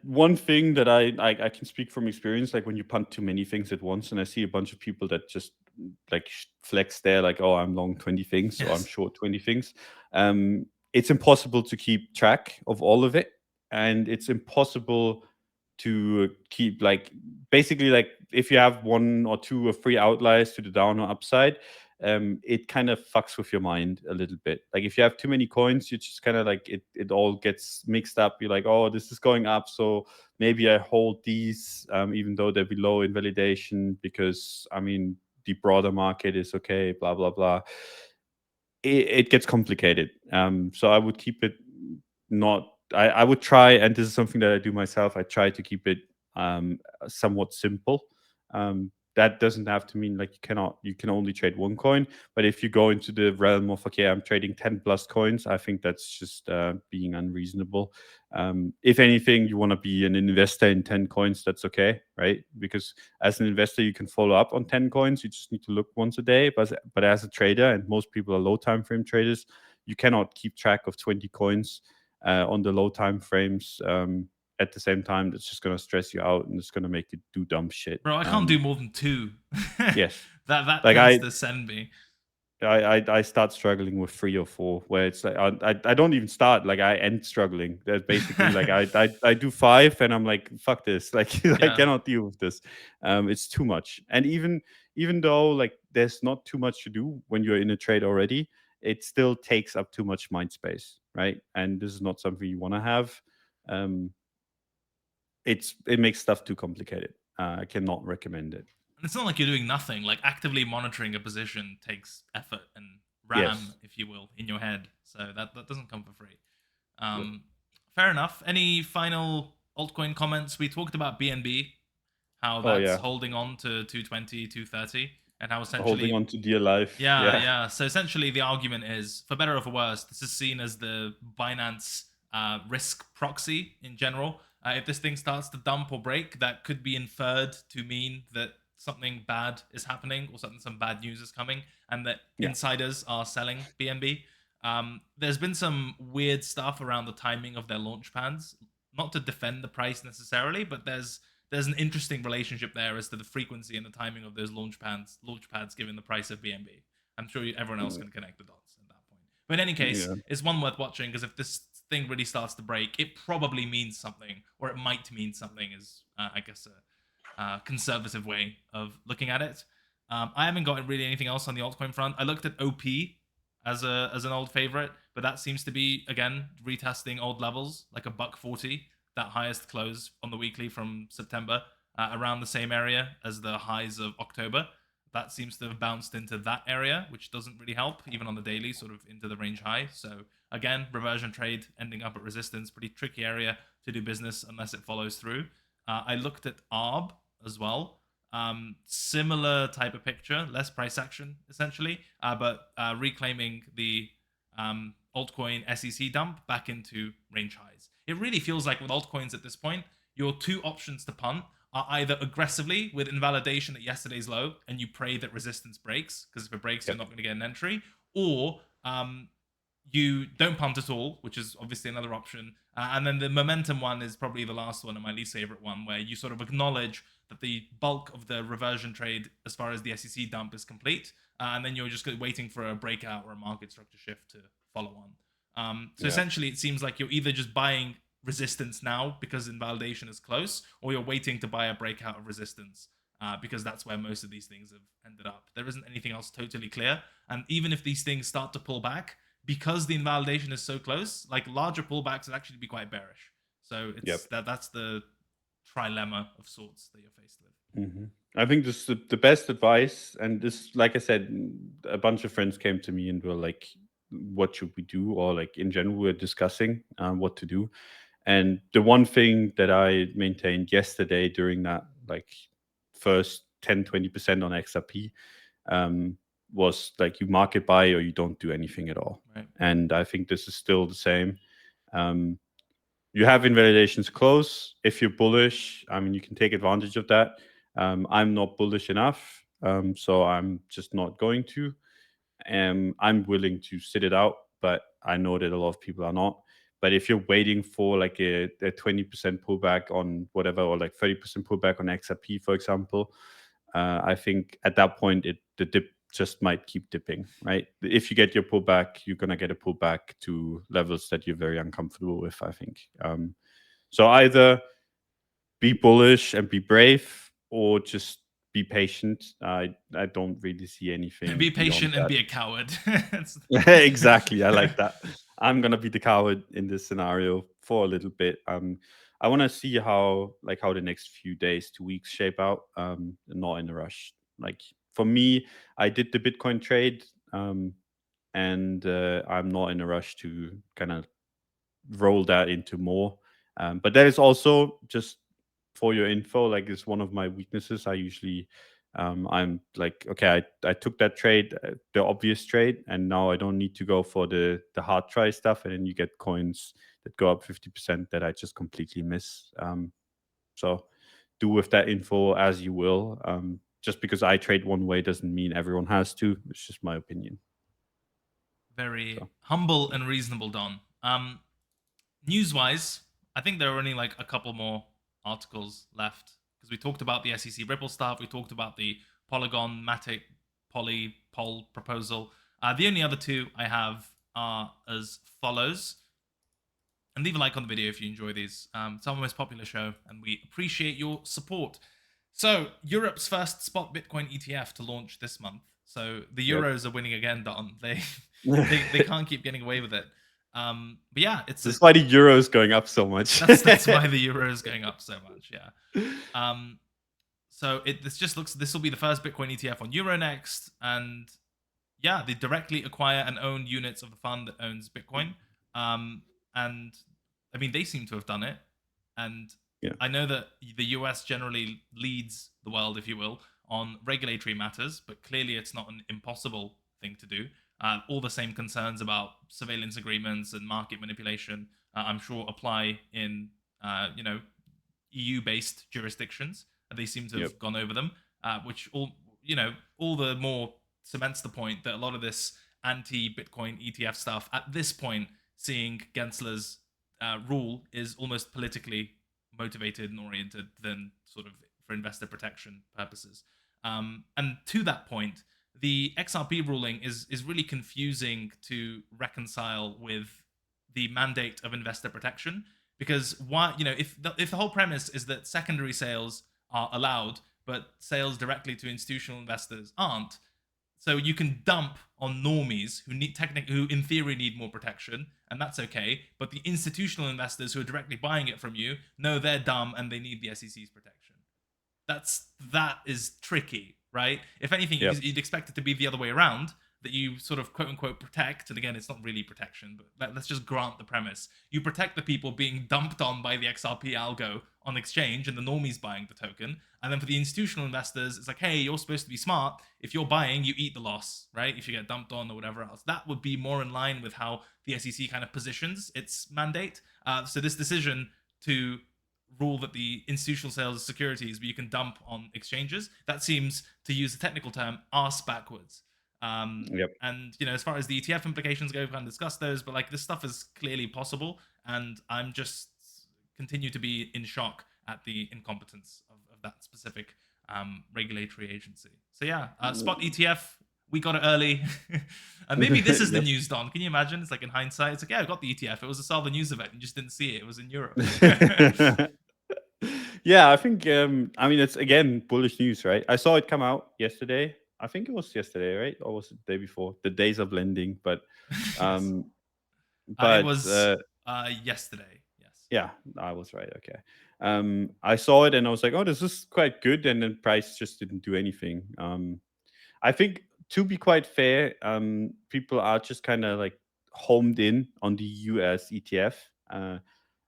one thing that I can speak from experience, like when you punt too many things at once, and I see a bunch of people that just like flex there, like, oh, I'm long 20 things or I'm Yes. short 20 things. It's impossible to keep track of all of it, and it's impossible to keep, like, basically, like, if you have 1 or 2 or 3 outliers to the down or upside, it kind of fucks with your mind a little bit. Like, if you have too many coins, you just kind of like it all gets mixed up. You're like, oh, this is going up, so maybe I hold these, even though they're below invalidation, because I mean the broader market is okay, blah blah blah. It gets complicated. So I would keep it not. I would try, and this is something that I do myself. I try to keep it somewhat simple. That doesn't have to mean like you can only trade one coin. But if you go into the realm of, okay, I'm trading 10 plus coins, I think that's just being unreasonable. If anything, you want to be an investor in 10 coins, that's okay, right? Because as an investor, you can follow up on 10 coins. You just need to look once a day. But as a trader, and most people are low time frame traders, you cannot keep track of 20 coins on the low time frames. At the same time, that's just going to stress you out and it's going to make you do dumb shit. Bro, I can't do more than 2. Yes. that Like tends to send me. I start struggling with 3 or 4, where it's like I don't even start, like I end struggling. That's basically like I do 5 and I'm like, fuck this, like I Yeah. cannot deal with this. It's too much. And even though like there's not too much to do when you're in a trade already, it still takes up too much mind space, right? And this is not something you want to have. Um, it makes stuff too complicated. I cannot recommend it. And it's not like you're doing nothing. Like actively monitoring a position takes effort and RAM, Yes. if you will, in your head. So that doesn't come for free. Fair enough. Any final altcoin comments? We talked about BNB, how Oh that's yeah. holding on to 220, 230, and how Holding essentially, on to dear life. yeah, Yeah. yeah. So essentially, the argument is, for better or for worse, this is seen as the Binance risk proxy in general. If this thing starts to dump or break, that could be inferred to mean that something bad is happening or some bad news is coming, and that Yeah. insiders are selling BNB. There's been some weird stuff around the timing of their launch pads. Not to defend the price necessarily, but there's an interesting relationship there as to the frequency and the timing of those launch pads given the price of BNB. I'm sure everyone else Mm, can connect the dots at that point. But in any case, yeah. it's one worth watching because if this thing really starts to break, it probably means something, or it might mean something. Is I guess a conservative way of looking at it. I haven't got really anything else on the altcoin front. I looked at OP as an old favorite, but that seems to be again retesting old levels, like a buck 40, that highest close on the weekly from September, around the same area as the highs of October. That seems to have bounced into that area, which doesn't really help, even on the daily, sort of into the range high. So again, reversion trade ending up at resistance, pretty tricky area to do business unless it follows through. I looked at ARB as well. Similar type of picture, less price action essentially, but reclaiming the altcoin SEC dump back into range highs. It really feels like with altcoins at this point, your 2 options to punt are either aggressively with invalidation at yesterday's low and you pray that resistance breaks, because if it breaks, you're Yep. not going to get an entry, or you don't punt at all, which is obviously another option. And then the momentum one is probably the last one and my least favorite one, where you sort of acknowledge that the bulk of the reversion trade as far as the SEC dump is complete, and then you're just waiting for a breakout or a market structure shift to follow on. So Yeah. essentially, it seems like you're either just buying resistance now because invalidation is close, or you're waiting to buy a breakout of resistance because that's where most of these things have ended up. There isn't anything else totally clear. And even if these things start to pull back, because the invalidation is so close, like larger pullbacks would actually be quite bearish. So Yep. that's the trilemma of sorts that you're faced with. I think this is the best advice. And this, like I said, a bunch of friends came to me and were like, what should we do? Or like in general, we're discussing what to do. And the one thing that I maintained yesterday during that like first 10-20% on XRP was like, you market buy or you don't do anything at all. Right. And I think this is still the same. You have invalidations close. If you're bullish, I mean, you can take advantage of that. I'm not bullish enough, so I'm just not going to. I'm willing to sit it out, but I know that a lot of people are not. But if you're waiting for like a 20% pullback on whatever, or like 30% pullback on XRP, for example, I think at that point the dip just might keep dipping, right? If you get your pullback, you're gonna get a pullback to levels that you're very uncomfortable with, I think. So either be bullish and be brave, or just be patient. I don't really see anything Be beyond patient and that. be a coward. Exactly, I like that. I'm gonna be the coward in this scenario for a little bit. I want to see how the next few days to weeks shape out. Not in a rush. Like for me, I did the Bitcoin trade, and I'm not in a rush to kind of roll that into more. But that is also just for your info, like it's one of my weaknesses. I usually I'm like, okay, I took that trade, the obvious trade, and now I don't need to go for the hard try stuff, and then you get coins that go up 50% that I just completely miss. So do with that info as you will. Just because I trade one way doesn't mean everyone has to. It's just my opinion. Very So humble and reasonable, Don. News-wise, I think there are only like a couple more articles left because we talked about the SEC Ripple stuff. We talked about the Polygon, MATIC, Poll proposal. The only other two I have are as follows. And leave a like on the video if you enjoy these. It's our most popular show, and we appreciate your support. So, Europe's first spot Bitcoin ETF to launch this month. So the Euros are winning again, Don. They can't keep getting away with it. But yeah, that's why the euro is going up so much. That's why the euro is going up so much. Yeah. So this will be the first Bitcoin ETF on Euronext, and yeah, they directly acquire and own units of the fund that owns Bitcoin. And I mean, they seem to have done it. And Yeah. I know that the US generally leads the world, if you will, on regulatory matters, but clearly it's not an impossible thing to do. All the same concerns about surveillance agreements and market manipulation, I'm sure, apply in EU-based jurisdictions. They seem to have gone over them, which all the more cements the point that a lot of this anti-Bitcoin ETF stuff at this point, seeing Gensler's rule, is almost politically motivated and oriented than sort of for investor protection purposes. And to that point, the XRP ruling is really confusing to reconcile with the mandate of investor protection, because if the whole premise is that secondary sales are allowed but sales directly to institutional investors aren't, so you can dump on normies who in theory need more protection, and that's okay. But the institutional investors who are directly buying it from you know they're dumb and they need the SEC's protection. That is tricky, right? If anything, you'd expect it to be the other way around, that you sort of quote unquote protect. And again, it's not really protection, but let's just grant the premise. You protect the people being dumped on by the XRP algo on exchange and the normies buying the token. And then for the institutional investors, it's like, hey, you're supposed to be smart. If you're buying, you eat the loss, right? If you get dumped on or whatever else. That would be more in line with how the SEC kind of positions its mandate. So this decision to rule that the institutional sales of securities where you can dump on exchanges, that seems, to use the technical term, arse backwards. And as far as the ETF implications go, we can discuss those, but like this stuff is clearly possible, and I'm just continue to be in shock at the incompetence of that specific regulatory agency. So yeah, spot ETF, we got it early. And maybe this is the news, Don. Can you imagine? It's like in hindsight, it's like, yeah, I got the ETF. It was a Salva news event. You just didn't see it. It was in Europe. Yeah, I think it's again bullish news, right? I saw it come out yesterday. I think it was yesterday, right? Or was it the day before? The days of lending, but Yes. but it was yesterday. Yes. Yeah, I was right. Okay. I saw it and I was like, oh, this is quite good, and then price just didn't do anything. I think, to be quite fair, people are just kind of like homed in on the US ETF,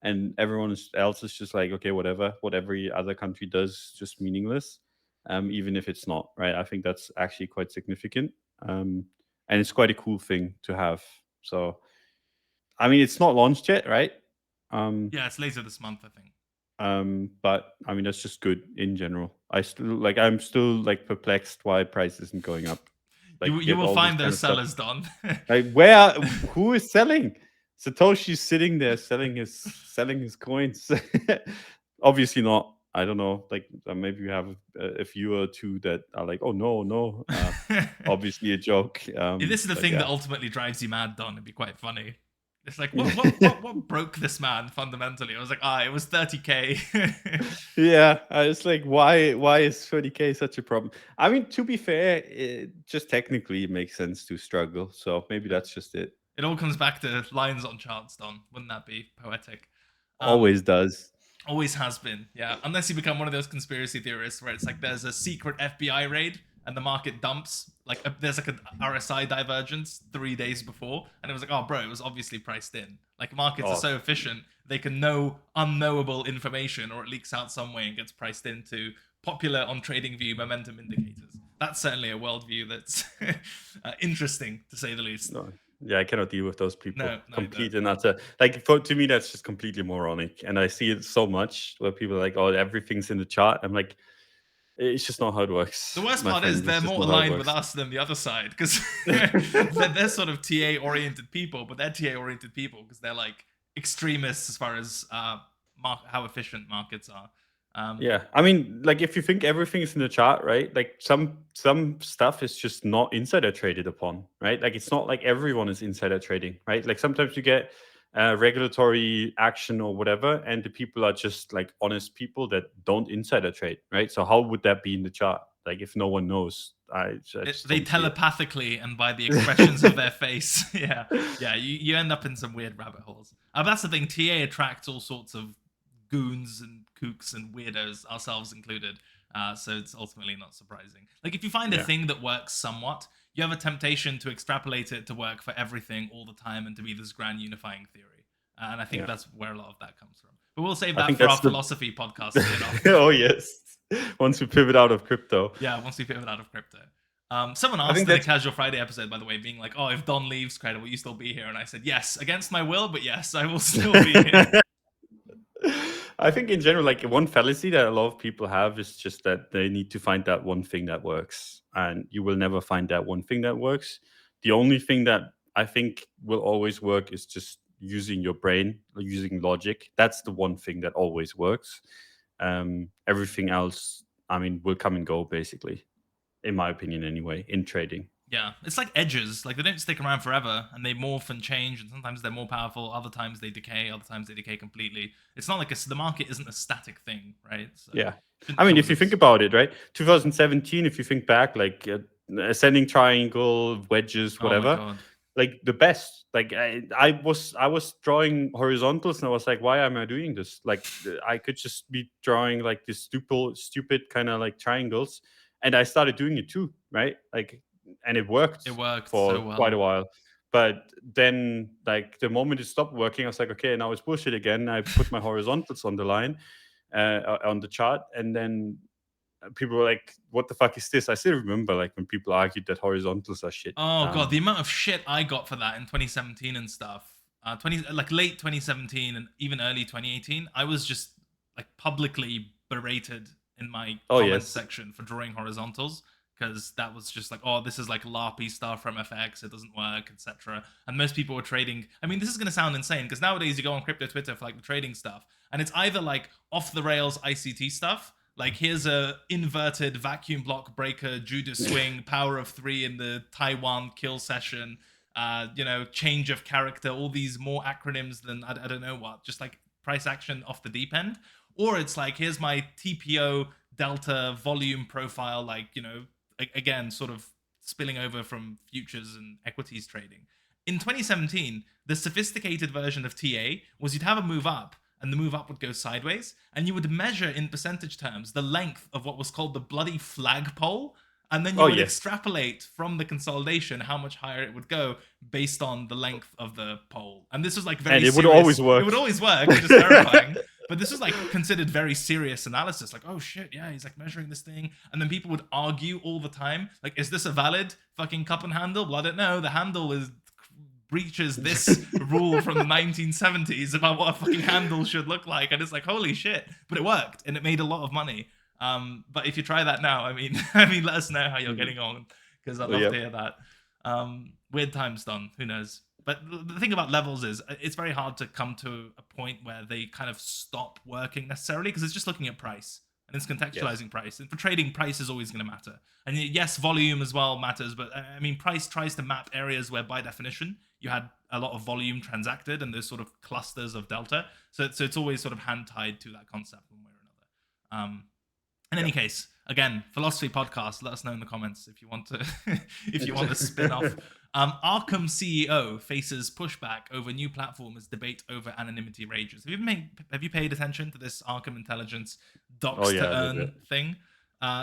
and everyone else is just like, okay, whatever, what every other country does, just meaningless, even if it's not, right? I think that's actually quite significant, and it's quite a cool thing to have. So, I mean, it's not launched yet, right? Yeah, it's later this month, I think. But I mean, that's just good in general. I'm still like perplexed why price isn't going up. Like, You will find those stuff. sellers, Don. Like, who is selling? Satoshi's sitting there selling his coins. Obviously not. I don't know, like maybe you have a few or two that are like, oh no, obviously a joke. This is the But thing that yeah. ultimately drives you mad, Don. It'd be quite funny. It's like, what broke this man fundamentally? I was like, it was 30K. Yeah, I was like, why is 30K such a problem? I mean, to be fair, it just technically makes sense to struggle. So maybe that's just it. It all comes back to lines on charts, Don. Wouldn't that be poetic? Um, Always does. Always has been, yeah. Unless you become one of those conspiracy theorists where it's like there's a secret FBI raid and the market dumps, there's like an RSI divergence 3 days before, and it was like, oh, bro, it was obviously priced in. Like markets are Oh, so efficient, they can know unknowable information, or it leaks out some way and gets priced into popular on TradingView momentum indicators. That's certainly a worldview that's interesting to say the least. no. Yeah, I cannot deal with those people. No, Complete and utter. Like to me, that's just completely moronic, and I see it so much where people are like, "Oh, everything's in the chart." I'm like, it's just not how it works, the worst my part is friend. It's they're just more not how it aligned with works. us than the other side because they're sort of TA oriented people, but they're TA oriented people because they're like extremists as far as how efficient markets are. Yeah, I mean, like if you think everything is in the chart, right? Like some stuff is just not insider traded upon, right? Like it's not like everyone is insider trading, right? Like sometimes you get regulatory action or whatever, and the people are just like honest people that don't insider trade, right? So how would that be in the chart? Like if no one knows, I just They don't see it. telepathically and by the expressions of their face, yeah, you end up in some weird rabbit holes. But that's the thing. TA attracts all sorts of goons and kooks and weirdos, ourselves included. So it's ultimately not surprising. Like if you find a Yeah, thing that works somewhat, you have a temptation to extrapolate it to work for everything all the time and to be this grand unifying theory. And I think yeah. that's where a lot of that comes from. But we'll save I that think for our that's the. philosophy podcast spin-off. Oh yes. Once we pivot out of crypto, Yeah, once we pivot out of crypto. Someone I think asked in a that's. Casual Friday episode, by the way, being like, "Oh, if Don leaves, Cred, will you still be here?" And I said, "Yes, against my will, but yes, I will still be here." I think in general, like one fallacy that a lot of people have is just that they need to find that one thing that works, and you will never find that one thing that works. The only thing that I think will always work is just using your brain, or using logic. That's the one thing that always works. Everything else, I mean, will come and go, basically, in my opinion, anyway, in trading. Yeah, it's like edges. Like they don't stick around forever, and they morph and change. And sometimes they're more powerful. Other times they decay. Other times they decay completely. It's not like the market isn't a static thing, right? So Yeah. shouldn't I mean, come if as you a think about it, right? 2017, if you think back, like ascending triangle, wedges, oh my whatever, god. like the best. Like I was drawing horizontals, and I was like, why am I doing this? Like I could just be drawing like this stupid kind of like triangles, and I started doing it too, right? Like, and it worked It worked for so quite a well. while. But then, like the moment it stopped working, I was like, okay, now it's bullshit again. I put my horizontals on the line, on the chart, and then people were like, "What the fuck is this?" I still remember like when people argued that horizontals are shit. Oh god, the amount of shit I got for that in 2017 and stuff. late 2017 and even early 2018, I was just like publicly berated in my Oh comment yes, section for drawing horizontals because that was just like, oh, this is like LARPy stuff from FX, it doesn't work, etc. And most people were trading. I mean, this is gonna sound insane because nowadays you go on crypto Twitter for like the trading stuff, and it's either like off the rails ICT stuff, like here's a inverted vacuum block breaker Judas swing power of 3 in the Taiwan kill session, change of character, all these more acronyms than I don't know what, just like price action off the deep end. Or it's like here's my TPO delta volume profile, like again sort of spilling over from futures and equities trading. In 2017, the sophisticated version of TA was you'd have a move up and the move up would go sideways, and you would measure in percentage terms the length of what was called the bloody flagpole, and then you oh would yes, extrapolate from the consolidation how much higher it would go based on the length of the pole. And this was like very and it would serious. always It work. would always work, which is terrifying. But this was like considered very serious analysis. Like, oh shit, yeah, he's like measuring this thing. And then people would argue all the time, like, is this a valid fucking cup and handle? Well, I don't know. The handle breaches this rule from the 1970s about what a fucking handle should look like, and it's like, holy shit. But it worked, and it made a lot of money. But if you try that now, I mean, let us know how you're getting on, because I'd love to Yep. hear that. Weird times, Don. Who knows? But the thing about levels is it's very hard to come to a point where they kind of stop working necessarily, because it's just looking at price and it's contextualizing price. And for trading, price is always going to matter. And yes, volume as well matters, but I mean, price tries to map areas where by definition you had a lot of volume transacted and those sort of clusters of delta. So it's always sort of hand tied to that concept one way or another. In any case, again, philosophy podcast. Let us know in the comments if you want to if you want to spin off. Arkham CEO faces pushback over new platform as debate over anonymity rages. Have you paid attention to this Arkham Intelligence docs to earn thing?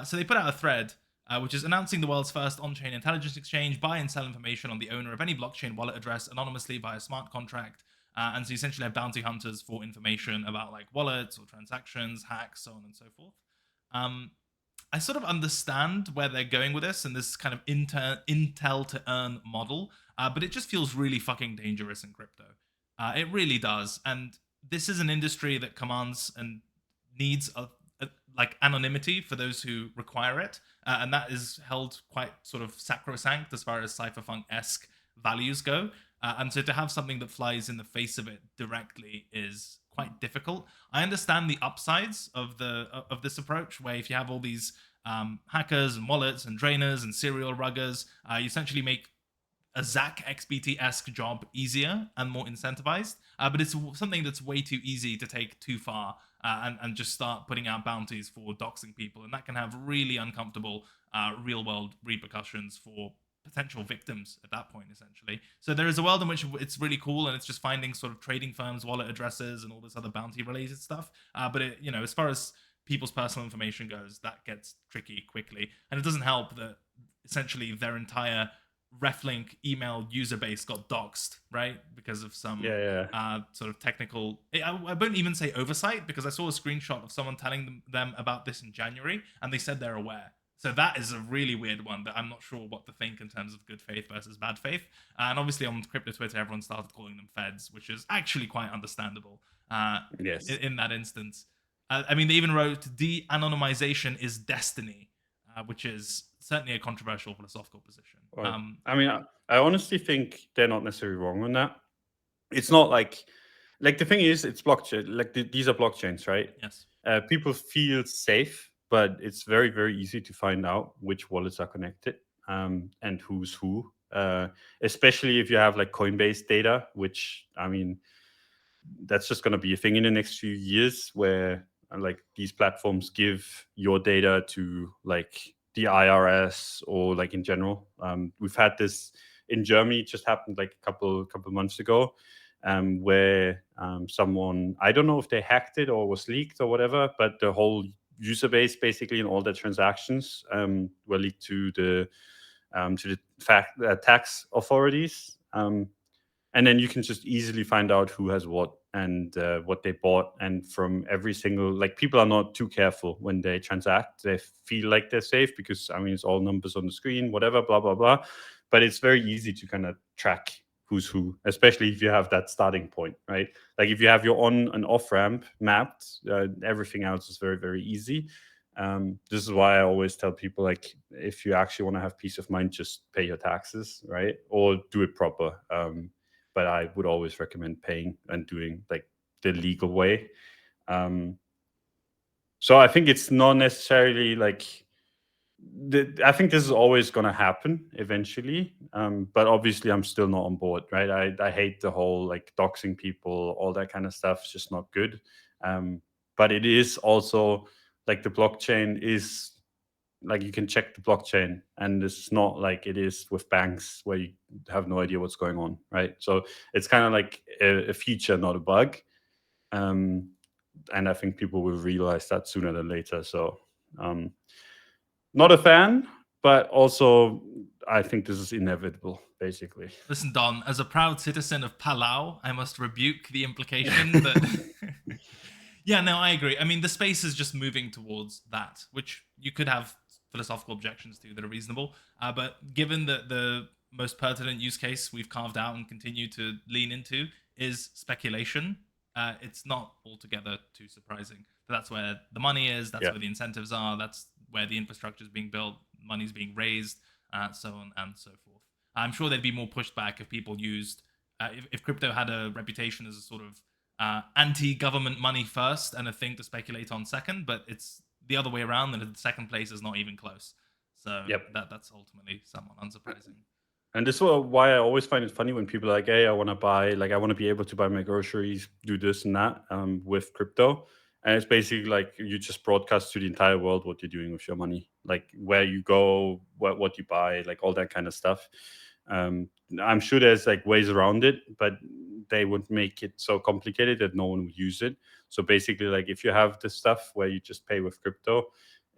So they put out a thread which is announcing the world's first on-chain intelligence exchange, buy and sell information on the owner of any blockchain wallet address anonymously via smart contract. And so you essentially have bounty hunters for information about like wallets or transactions, hacks, so on and so forth. I sort of understand where they're going with this and this kind of intel to earn model, but it just feels really fucking dangerous in crypto. It really does. And this is an industry that commands and needs like anonymity for those who require it. And that is held quite sort of sacrosanct as far as cypherpunk-esque values go. And so to have something that flies in the face of it directly is quite difficult. I understand the upsides of this approach, where if you have all these hackers and wallets and drainers and serial ruggers, you essentially make a Zach XBT-esque job easier and more incentivized. But it's something that's way too easy to take too far and just start putting out bounties for doxing people. And that can have really uncomfortable real-world repercussions for potential victims at that point, essentially. So there is a world in which it's really cool and it's just finding sort of trading firms, wallet addresses, and all this other bounty-related stuff. But it, as far as people's personal information goes, that gets tricky quickly. And it doesn't help that essentially their entire RefLink email user base got doxed, right? Because of some sort of technical, I won't even say oversight, because I saw a screenshot of someone telling them about this in January and they said they're aware. So that is a really weird one that I'm not sure what to think in terms of good faith versus bad faith. And obviously on crypto Twitter, everyone started calling them feds, which is actually quite understandable in that instance. I mean, they even wrote, de-anonymization is destiny, which is certainly a controversial philosophical position. Right. I mean, I honestly think they're not necessarily wrong on that. It's not like the thing is, it's blockchain. Like these are blockchains, right? Yes. People feel safe, but it's very, very easy to find out which wallets are connected and who's who. Especially if you have like Coinbase data, which, I mean, that's just going to be a thing in the next few years, where like these platforms give your data to like the IRS or like in general. We've had this in Germany, it just happened like a couple months ago, where someone, I don't know if they hacked it or was leaked or whatever, but the whole user base basically and all the transactions were leaked to the tax authorities. And then you can just easily find out who has what and what they bought. And from every single, like, people are not too careful when they transact. They feel like they're safe because, I mean, it's all numbers on the screen, whatever, blah, blah, blah. But it's very easy to kind of track who's who, especially if you have that starting point, right? Like if you have your on and off ramp mapped, everything else is very, very easy. This is why I always tell people, like, if you actually want to have peace of mind, just pay your taxes, right? Or do it proper. But I would always recommend paying and doing like the legal way. So I think it's not necessarily like, I think this is always going to happen eventually. But obviously I'm still not on board, right? I hate the whole like doxing people, all that kind of stuff. It's just not good. But it is also like the blockchain is like, you can check the blockchain and it's not like it is with banks where you have no idea what's going on, right? So it's kind of like a feature, not a bug. And I think people will realize that sooner than later. So not a fan, but also I think this is inevitable, basically. Listen, Don, as a proud citizen of Palau, I must rebuke the implication that... Yeah, no, I agree. I mean, the space is just moving towards that, which you could have philosophical objections to that are reasonable. But given that the most pertinent use case we've carved out and continue to lean into is speculation, it's not altogether too surprising. That's where the money is, that's where the incentives are, that's where the infrastructure is being built, money's being raised, so on and so forth. I'm sure there'd be more pushback if people used if crypto had a reputation as a sort of anti-government money first and a thing to speculate on second, but it's the other way around, and the second place is not even close. So that's ultimately somewhat unsurprising. And this is why I always find it funny when people are like, hey, I want to be able to buy my groceries, do this and that with crypto. And it's basically like you just broadcast to the entire world what you're doing with your money, like where you go, what you buy, like all that kind of stuff. I'm sure there's like ways around it, but they would make it so complicated that no one would use it. So basically, like if you have this stuff where you just pay with crypto,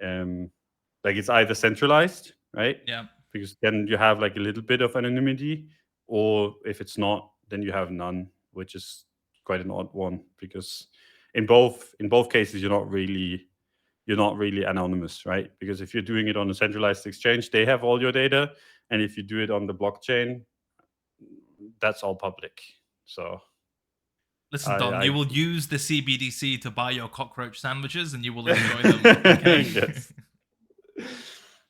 like it's either centralized, right? Yeah. Because then you have like a little bit of anonymity, or if it's not, then you have none, which is quite an odd one, because in both cases you're not really anonymous, right? Because if you're doing it on a centralized exchange, they have all your data, and if you do it on the blockchain, that's all public. So listen, Don, you will use the CBDC to buy your cockroach sandwiches, and you will enjoy them. Okay. Yes.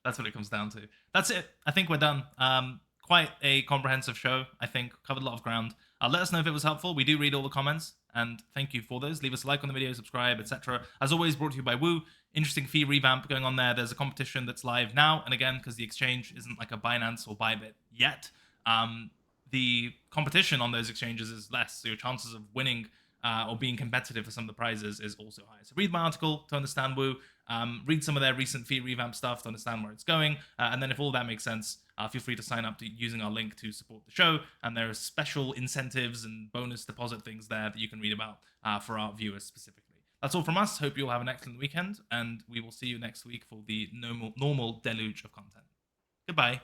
That's what it comes down to. That's it. I think we're done. Quite a comprehensive show. I think covered a lot of ground. Let us know if it was helpful. We do read all the comments, and thank you for those. Leave us a like on the video, subscribe, etc. As always, brought to you by Woo. Interesting fee revamp going on there. There's a competition that's live now, and again, because the exchange isn't like a Binance or Bybit yet, the competition on those exchanges is less, so your chances of winning or being competitive for some of the prizes is also higher. So read my article to understand Woo. Read some of their recent fee revamp stuff to understand where it's going. And then if all that makes sense, feel free to sign up to using our link to support the show. And there are special incentives and bonus deposit things there that you can read about for our viewers specifically. That's all from us. Hope you all have an excellent weekend. And we will see you next week for the normal deluge of content. Goodbye.